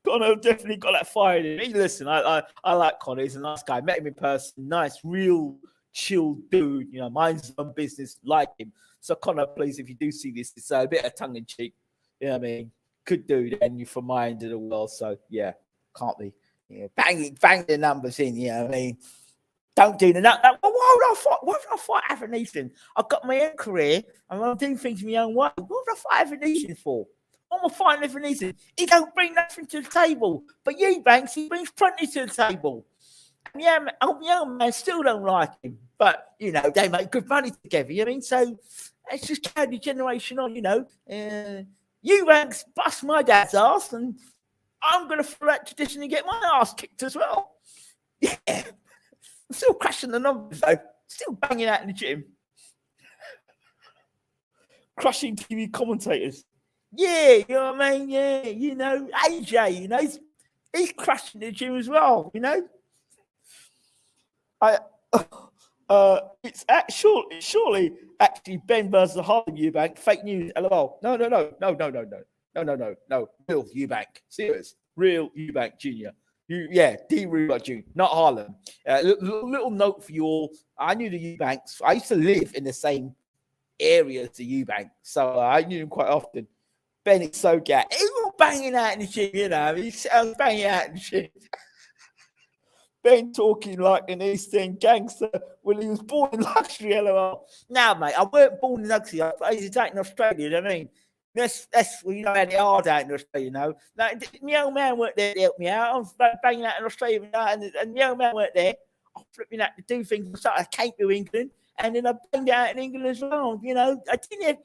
Connor definitely got that fire in him. Hey, listen, I like Connor. He's a nice guy. Met him in person. Nice, real, chill dude. You know, minds his own business. Like him. So Connor, please, if you do see this, it's a bit of tongue in cheek. You know what I mean? Good dude, and you're from my end of the world. So yeah, can't be. Yeah, bang the numbers in. You know what I mean? Don't do the why would I fight Evan Easton? I've got my own career and I'm doing things my own way. What would I fight Evan Easton for? What am I fighting Evan Easton? He don't bring nothing to the table. But Eubanks, he brings plenty to the table. And yeah, young man still don't like him. But, you know, they make good money together. You know what I mean? So it's just carry the generation on, you know. Eubanks bust my dad's ass and I'm going to follow that tradition and get my ass kicked as well. Yeah. I'm still crashing the numbers, though. Still banging out in the gym. Crushing TV commentators. Yeah, you know what I mean? Yeah, you know, AJ, you know, he's crashing the gym as well, you know? It's surely actually Benn versus Harlem Eubank. Fake news, LOL. No. Real Eubank. Serious. Real Eubank Jr. D. Eubank Jr., not Harlem. Little note for you all. I knew the Eubanks. I used to live in the same area as the Eubank, so I knew him quite often. Benn is so gay. He was banging out in the gym, you know. He's banging out in the gym. Benn talking like an East End gangster when he was born in luxury, LOL. Now, mate, I weren't born in luxury. I was out in Australia, you know what I mean? That's you know how they are out in Australia, you know. Like, my old man worked there to help me out. I was banging out in Australia, and my old man worked there. I flipping out to do things. I came to England, and then I banged out in England as well. You know, I didn't have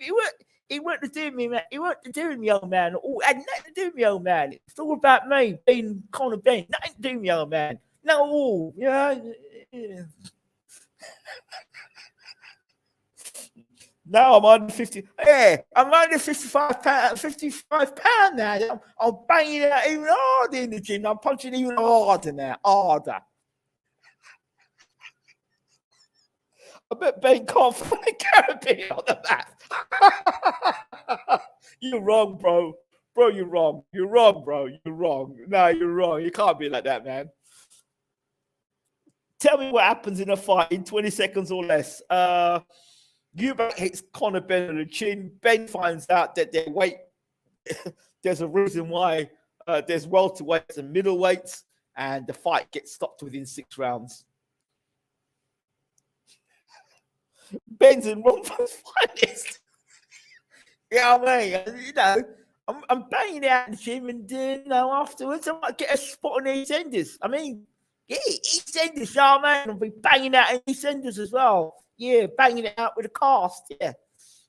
it weren't to do with me, man. It weren't to do with me, old man. It had nothing to do with me, old man. It's all about me being Conor Benn. Nothing to do with me, old man. No, you know. Now I'm under 50. Yeah, I'm under 55 pounds. 55 pounds now. I'm banging it out even harder in the gym. I'm punching even harder now. Harder. I bet Benn can't find a Caribbean on the map. You're wrong, bro. Bro, you're wrong. You're wrong, bro. You're wrong. No, you're wrong. You can't be like that, man. Tell me what happens in a fight in 20 seconds or less. Eubank hits Conor Benn on the chin. Benn finds out that their weight, there's a reason why there's welterweights and middleweights, and the fight gets stopped within 6 rounds. Benn's in Romford's finest. You know what I mean? You know, I'm banging out in the gym, and you know, afterwards I might get a spot on EastEnders. I mean, yeah, EastEnders, you know what I mean? I'll be banging out in EastEnders as well. Yeah, banging it out with a cast.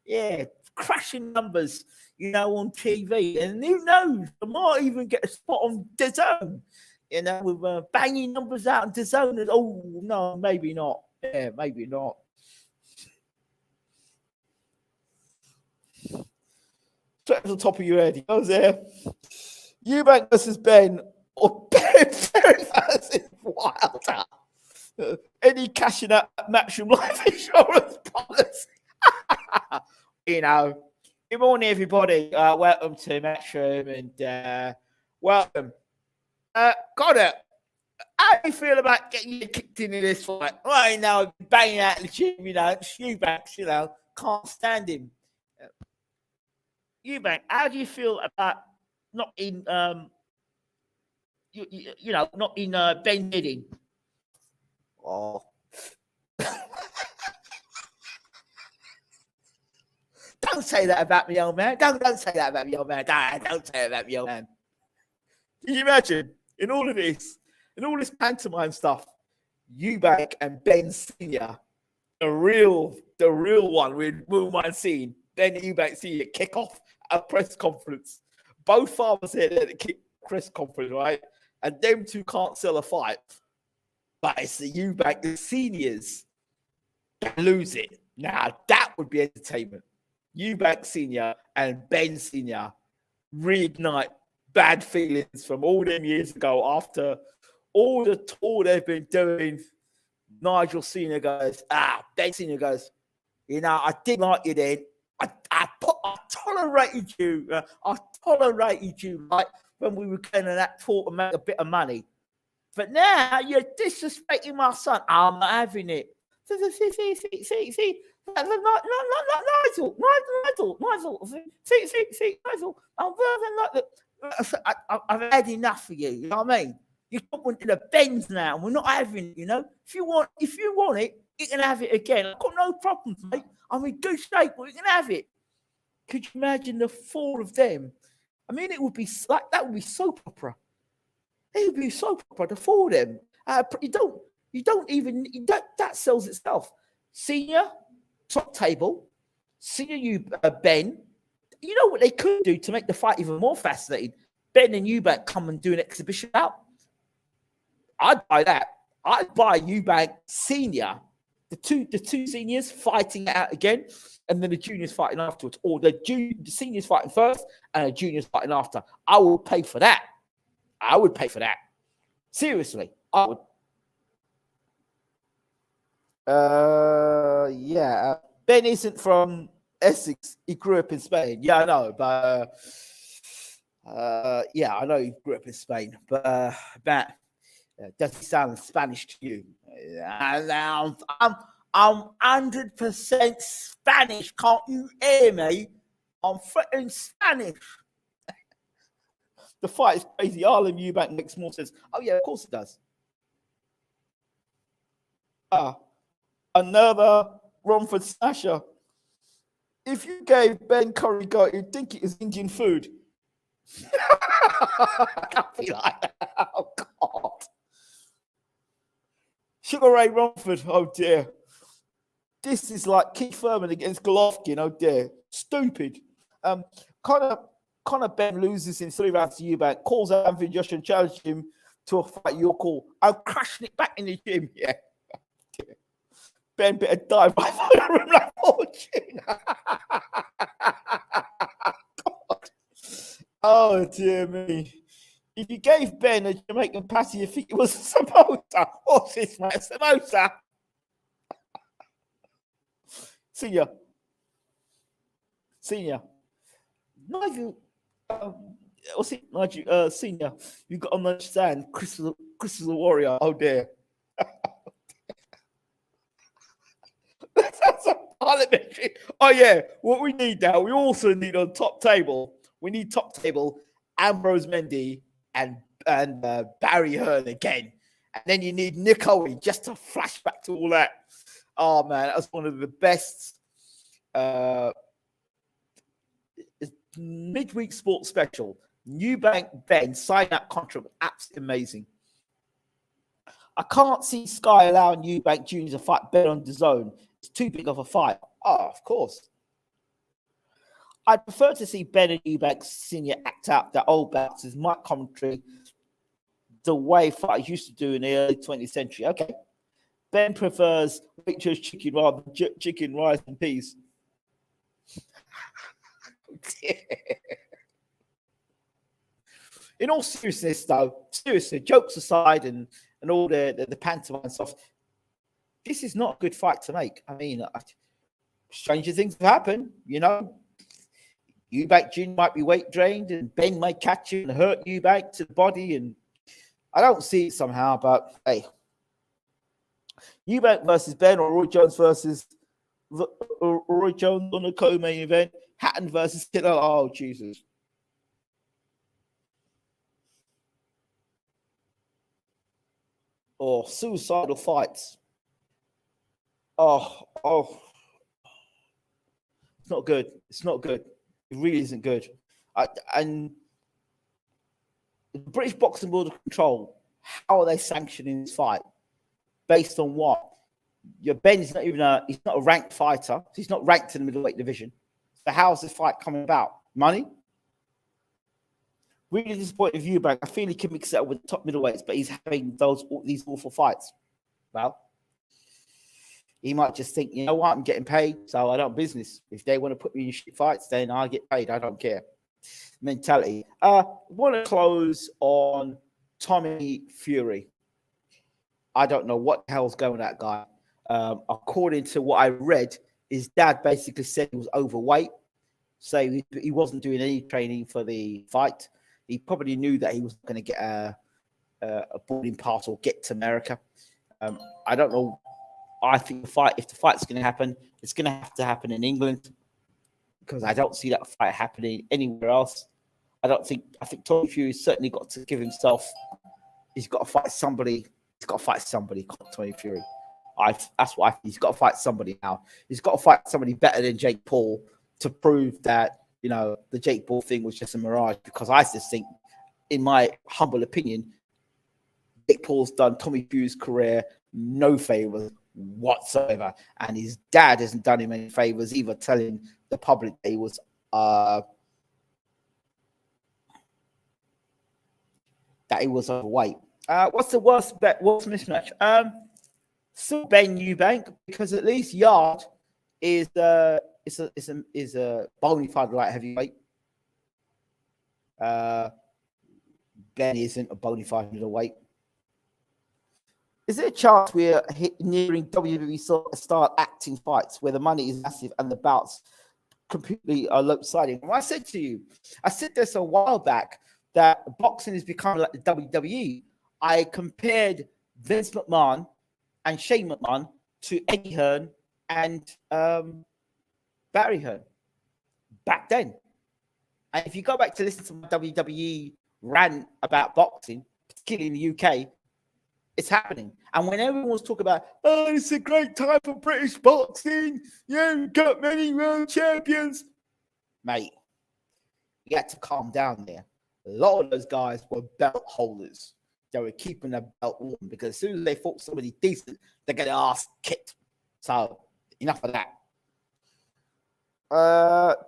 Yeah, crashing numbers, you know, on TV. And who knows? I might even get a spot on DAZN, you know, with banging numbers out on DAZN. Oh, no, maybe not. Yeah, maybe not. Straight to the top of your head. He goes there. Eubank versus Benn, or Benn versus Wilder. Any cashing out Matchroom life insurance policy? You know. Good morning, everybody. Welcome to Matchroom, and welcome. Connor, how do you feel about getting kicked into this fight? Right now, banging out in the gym, you know, Eubank, you know, can't stand him. Eubank, how do you feel about not in you know, not in Benn hitting? Oh, Don't say that about me, old man. Don't say that about me, old man. Don't say that about me, old man. Can you imagine in all this pantomime stuff, Eubank and Benn Senior, the real one we wouldn't mind seeing. Then Eubank Senior kick off a press conference. Both fathers here at the kick press conference, right? And them two can't sell a fight, but it's the Eubank, the seniors, that lose it. Now that would be entertainment. Eubank Senior and Benn Senior reignite bad feelings from all them years ago after all the tour they've been doing. Nigel Senior goes, Benn Senior goes, you know, I didn't like you then. I tolerated you. I tolerated you, like when we were going to that tour to make a bit of money. But now you're disrespecting my son. I'm not having it. See, Nigel. I've had enough of you. You know what I mean? You're talking to the Benns now, and we're not having it. You know, if you want it, you can have it again. I've got no problems, mate. I'm in good shape, but you can have it. Could you imagine the four of them? I mean, it would be like that. Would be soap opera. It would be soap opera. The four of them. That sells itself. Senior, top table. Senior, Benn. You know what they could do to make the fight even more fascinating? Benn and Eubank come and do an exhibition out. I'd buy that. I'd buy Eubank Senior, the two seniors fighting out again, and then the juniors fighting afterwards, or the seniors fighting first and the juniors fighting after. I would pay for that. Seriously, I would. Benn isn't from Essex. He grew up in Spain. Yeah, I know, but I know he grew up in Spain. But Matt, does he sound Spanish to you? I'm 100% Spanish. Can't you hear me? I'm freaking Spanish. The fight is crazy. Arlen Eubank makes more sense. Oh yeah, of course it does. Another Romford smasher. If you gave Ben curry goat, you'd think it was Indian food. I can't be like that. Oh God. Sugar Ray Romford. Oh dear. This is like Keith Thurman against Golovkin. Oh dear. Stupid. Conor Benn loses in 3 rounds to Eubank, calls out Anthony Joshua and challenges him to a fight. Your call. I'm crashing it back in the gym. Yeah. Ben better die by room like fortune. Oh dear me. If you gave Ben a Jamaican patty, you think it was a samosa. What's this, mate? A samosa. Senior. Nigel. What's it, Nigel? Senior. You got to understand. Chris is a warrior. Oh dear. That's a parliamentary. Oh yeah. What we need now, we also need on top table. We need top table Ambrose Mendy and Barry Hearn again. And then you need Nick Owen just to flash back to all that. Oh man, that was one of the best midweek sports special. Eubank Benn sign that contract, absolutely amazing. I can't see Sky allowing Eubank Jr. to fight Ben on DAZN. It's too big of a fight. Oh, of course. I'd prefer to see Ben and Eubank Senior act out their old bouts as Mike commentary the way fighters used to do in the early 20th century. Okay. Ben prefers Waitrose chicken rather than chicken, rice, and peas. In all seriousness, though, jokes aside and all the pantomime stuff, this is not a good fight to make. I mean, stranger things have happened, you know. Eubank Jr. might be weight drained and Ben might catch you and hurt Eubank to the body. And I don't see it somehow, but hey. Eubank versus Ben or Roy Jones versus Roy Jones on the co-main event. Hatton versus Killer. Oh, Jesus. Or suicidal fights. Oh, it's not good. It's not good. It really isn't good. And the British Boxing Board of Control, how are they sanctioning this fight? Based on what? Your Ben is not even he's not a ranked fighter. He's not ranked in the middleweight division. So how's this fight coming about? Money? Really disappointed with Eubank. I feel he can mix it up with the top middleweights, but he's having these awful fights. Well, he might just think, you know what, I'm getting paid, so I don't business. If they want to put me in shit fights, then I get paid. I don't care. Mentality. I want to close on Tommy Fury. I don't know what the hell's going on with that guy. According to what I read, his dad basically said he was overweight, so he wasn't doing any training for the fight. He probably knew that he was going to get a boarding pass or get to America. I don't know. I think if the fight's going to happen, it's going to have to happen in England, because I don't see that fight happening anywhere else. I think Tommy Fury's certainly got to give himself. He's got to fight somebody. He's got to fight somebody. Tommy Fury. That's what I think. He's got to fight somebody now. He's got to fight somebody better than Jake Paul to prove that, you know, the Jake Paul thing was just a mirage. Because I just think, in my humble opinion, Jake Paul's done Tommy Fury's career no favors whatsoever, and his dad hasn't done him any favors either, telling the public that he was overweight. What's the worst mismatch? Still Benn Eubank, because at least Yard is a bona fide light heavyweight. Benn isn't a bona fide middleweight. Is there a chance we're nearing WWE style acting fights where the money is massive and the bouts completely are lopsided? Well, I said this a while back, that boxing is becoming like the WWE. I compared Vince McMahon and Shane McMahon to Eddie Hearn and Barry Hearn back then. And if you go back to listen to my WWE rant about boxing, particularly in the UK, it's happening. And when everyone was talking about, oh, it's a great time for British boxing, you've got many world champions, mate, you had to calm down there. A lot of those guys were belt holders. They were keeping their belt warm, because as soon as they fought somebody decent, they get their ass kicked. So enough of that.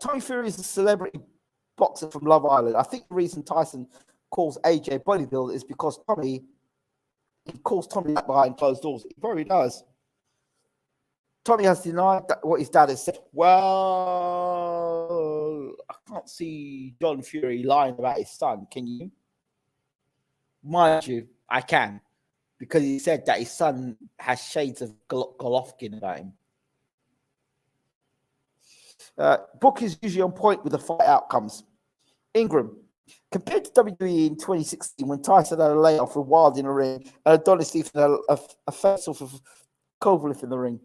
Tommy Fury is a celebrity boxer from Love Island. I think the reason Tyson calls AJ a bodybuilder is because he calls Tommy that behind closed doors. He probably does. Tommy has denied what his dad has said. Well, I can't see John Fury lying about his son. Can you? Mind you, I can. Because he said that his son has shades of Golovkin about him. Book is usually on point with the fight outcomes. Ingram. Compared to WWE in 2016, when Tyson had a layoff with Wild in the ring and Adonis had a face-off of Kovalev in the ring.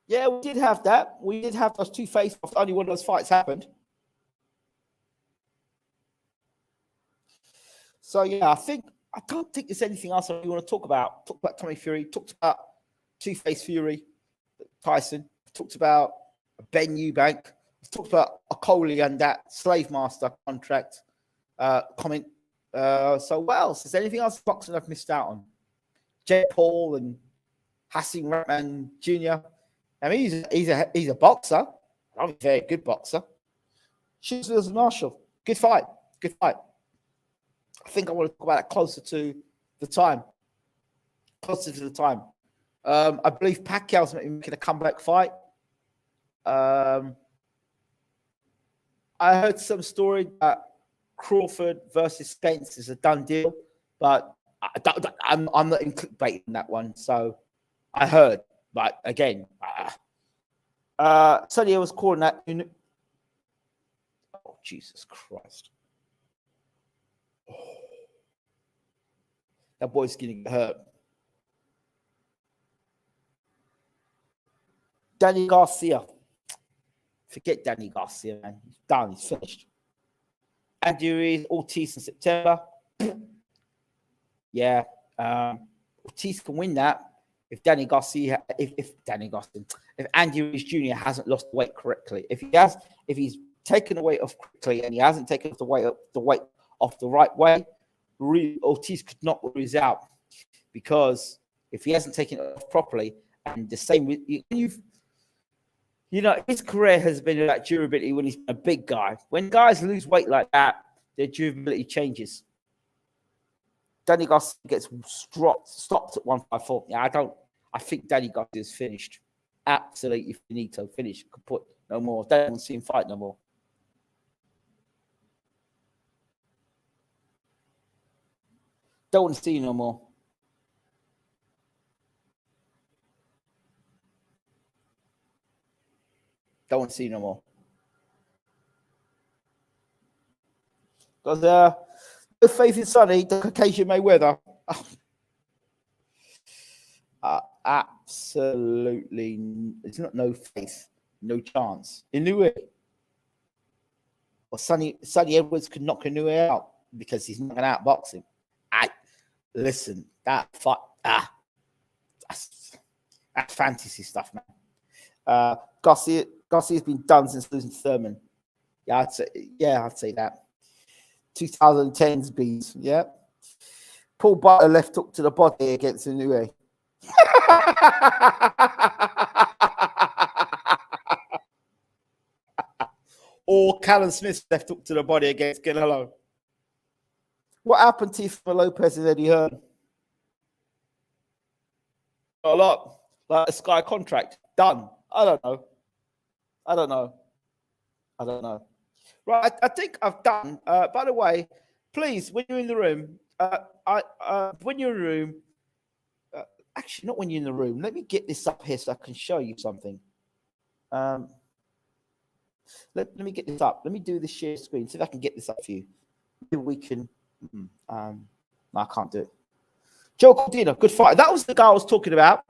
Yeah, we did have that. We did have those two face-offs. Only one of those fights happened. So, yeah, I don't think there's anything else I want to talk about. Talked about Tommy Fury, talked about Two-Face Fury, Tyson, talked about Benn Eubank, talked about Okolie and that slave master contract comment. So what else? Is there anything else boxing I've missed out on? Jake Paul and Hasim Rahman Jr. I mean, he's a boxer. I'm a very good boxer. Shoots as Marshall. Good fight. Good fight. I think I want to talk about it closer to the time. Closer to the time. I believe Pacquiao's making a comeback fight. I heard some story that Crawford versus Spence is a done deal, but I'm not in clickbait in that one. So I heard, but again, Sonny was calling that. Oh, Jesus Christ. Oh. That boy's getting hurt. Danny Garcia. Forget Danny Garcia, man. He's done. He's finished. Andy Ruiz, Ortiz in September. Yeah. Ortiz can win that if Danny Garcia, if Andy Ruiz Jr. hasn't lost the weight correctly. If he's taken the weight off quickly and he hasn't taken the weight off the right way, Ortiz could knock Ruiz out, because if he hasn't taken it off properly, and the same with his career has been about durability when he's been a big guy. When guys lose weight like that, their durability changes. Danny Garcia gets stopped at 154. Yeah, I think Danny Garcia is finished. Absolutely finito, finished, kaput, no more. Don't want to see him fight no more. Don't want to see him no more. Don't want to see him no more. Because no faith in Sonny, the Caucasian Mayweather. Absolutely, it's not no faith, no chance. Inoue or Sonny Edwards could knock Inoue out because he's not going to outbox him. Listen, that fight, that's fantasy stuff, man. Garcia's been done since losing to Thurman. Yeah, I'd say that. 2010's beats, yeah. Paul Butter left hook to the body against Inoue. Or Callum Smith's left hook to the body against Canelo. What happened to Teofimo Lopez and Eddie Hearn? A lot. Like a Sky contract. Done. I don't know. Right, I think I've done. By the way, please, when you're in the room, when you're in the room, actually, not when you're in the room. Let me get this up here so I can show you something. Let me get this up. Let me do the share screen. See if I can get this up for you. Maybe we can. No, I can't do it. Joe Cordina, good fight. That was the guy I was talking about.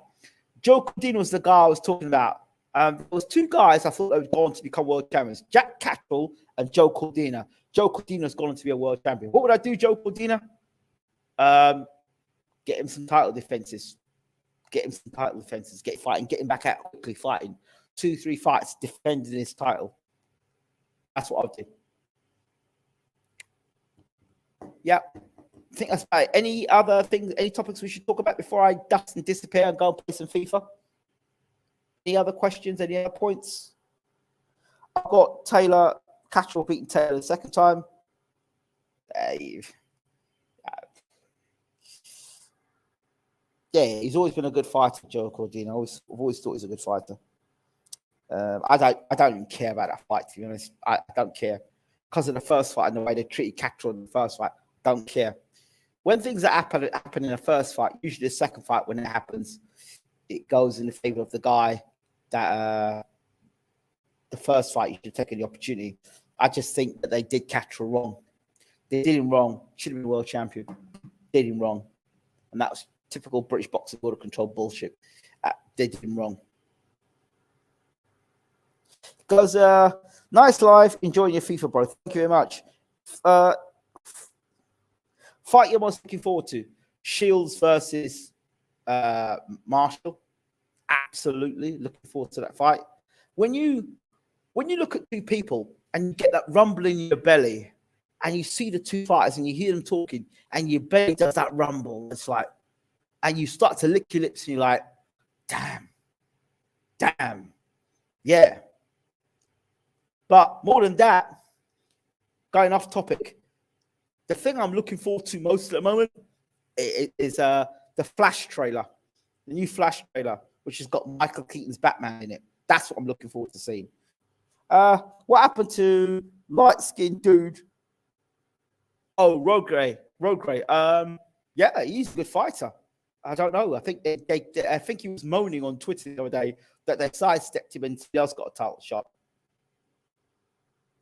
Joe Cordina was the guy I was talking about. There was two guys I thought they would go on to become world champions: Jack Catterall and Joe Cordina. Joe Cordina's gone on to be a world champion. What would I do, Joe Cordina? Get him some title defenses. Get him back out quickly, fighting 2-3 fights, defending his title. That's what I would do. Yeah. I think that's about it. Any other things, any topics we should talk about before I dust and disappear and go and play some FIFA? Any other questions? Any other points? I've got Catterall beating Taylor the second time. Yeah, he's always been a good fighter, Joe Cordina. I've always thought he's a good fighter. I don't even care about that fight, to be honest. I don't care. Because of the first fight and the way they treated Catterall in the first fight, don't care. When things that happen in the first fight, usually the second fight, when it happens, it goes in the favor of the guy that the first fight you should take the opportunity. I just think that they did Catterall wrong. They did him wrong. Should have been world champion. Did him wrong. And that was typical British boxing border control bullshit. They did him wrong. Guys, nice live. Enjoying your FIFA, bro. Thank you very much. Fight you're most looking forward to: Shields versus Marshall. Absolutely looking forward to that fight. When you look at two people and you get that rumble in your belly, and you see the two fighters and you hear them talking, and your belly does that rumble, it's like, and you start to lick your lips and you're like, damn, yeah. But more than that, going off topic, the thing I'm looking forward to most at the moment is the Flash trailer, the new Flash trailer, which has got Michael Keaton's Batman in it. That's what I'm looking forward to seeing. What happened to light-skinned dude? Oh, Road Grey. Yeah, he's a good fighter. I don't know. I think I think he was moaning on Twitter the other day that they sidestepped him and somebody else got a title shot.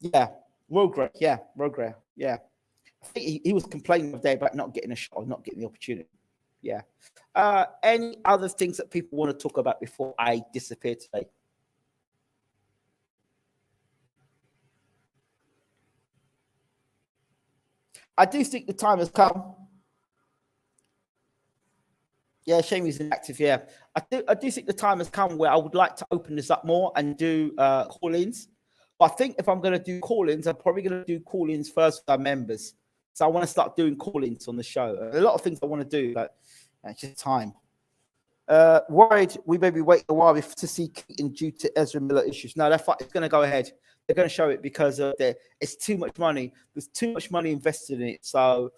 Yeah, Road Grey. Yeah. I think he was complaining the other day about not getting a shot or not getting the opportunity. Yeah. Any other things that people want to talk about before I disappear today? I do think the time has come Yeah, shame he's inactive. Yeah, I do think the time has come where I would like to open this up more and do call-ins. But I think if I'm going to do call-ins, I'm probably going to do call-ins first with our members. So I want to start doing call-ins on the show. A lot of things I want to do, but it's just time. Worried we may be waiting a while to see Keaton due to Ezra Miller issues. No, that fight is going to go ahead. They're going to show it because it's too much money. There's too much money invested in it. So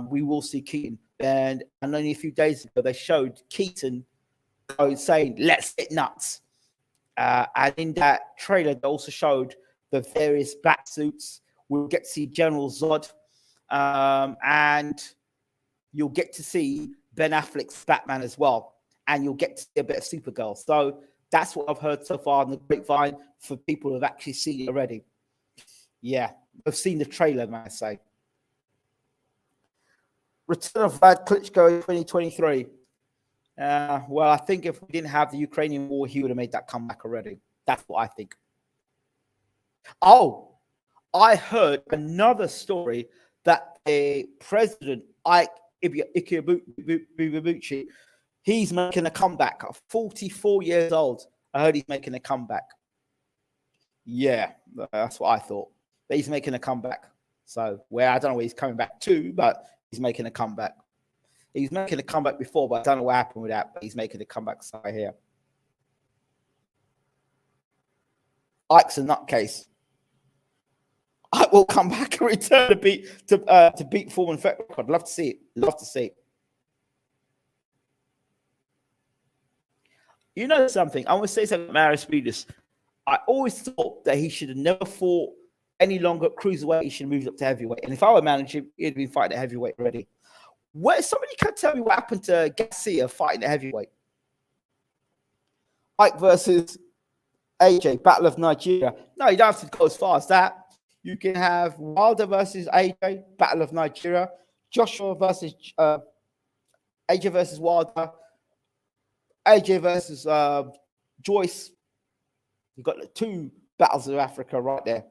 we will see Keaton. And only a few days ago, they showed Keaton saying, "Let's get nuts." And in that trailer, they also showed the various bat suits. We'll get to see General Zod. And you'll get to see Ben Affleck's Batman as well. And you'll get to see a bit of Supergirl. So that's what I've heard so far on the grapevine for people who have actually seen it already. Yeah, I've seen the trailer, man, I say. Return of Vlad Klitschko in 2023. Well, I think if we didn't have the Ukrainian war, he would have made that comeback already. That's what I think. Oh, I heard another story that a President Ike Ikeabuchi, he's making a comeback. 44 years old. I heard he's making a comeback. Yeah, that's what I thought. But he's making a comeback. So, where I don't know where he's coming back to, but he's making a comeback. He was making a comeback before, but I don't know what happened with that. But he's making a comeback right here. Ike's a nutcase. Ike will come back and return to beat Foreman record. I'd love to see it. Love to see it. You know something? I want to say something about Marius. I always thought that he should have never fought any longer at cruiserweight. He should have moved up to heavyweight. And if I were manager, he'd been fighting at heavyweight already. Somebody can tell me what happened to Garcia fighting at heavyweight? Ike versus AJ, Battle of Nigeria. No, you don't have to go as far as that. You can have Wilder versus AJ, Battle of Nigeria. Joshua versus AJ versus Wilder. AJ versus Joyce. You've got the two battles of Africa right there.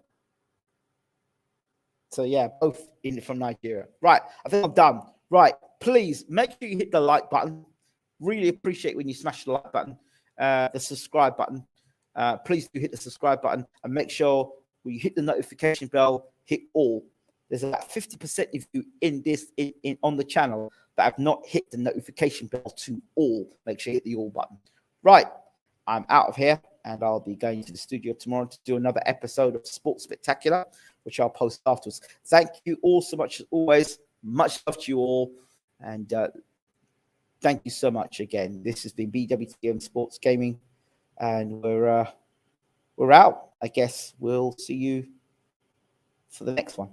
So, yeah, both from Nigeria. Right, I think I'm done. Right, please make sure you hit the like button. Really appreciate when you smash the like button, the subscribe button. Please do hit the subscribe button and make sure when you hit the notification bell, hit all. There's about 50% of you on the channel that have not hit the notification bell to all. Make sure you hit the all button. Right, I'm out of here and I'll be going to the studio tomorrow to do another episode of Sports Spectacular, which I'll post afterwards. Thank you all so much as always. Much love to you all. And thank you so much again. This has been BWTM Sports Gaming. And we're out. I guess we'll see you for the next one.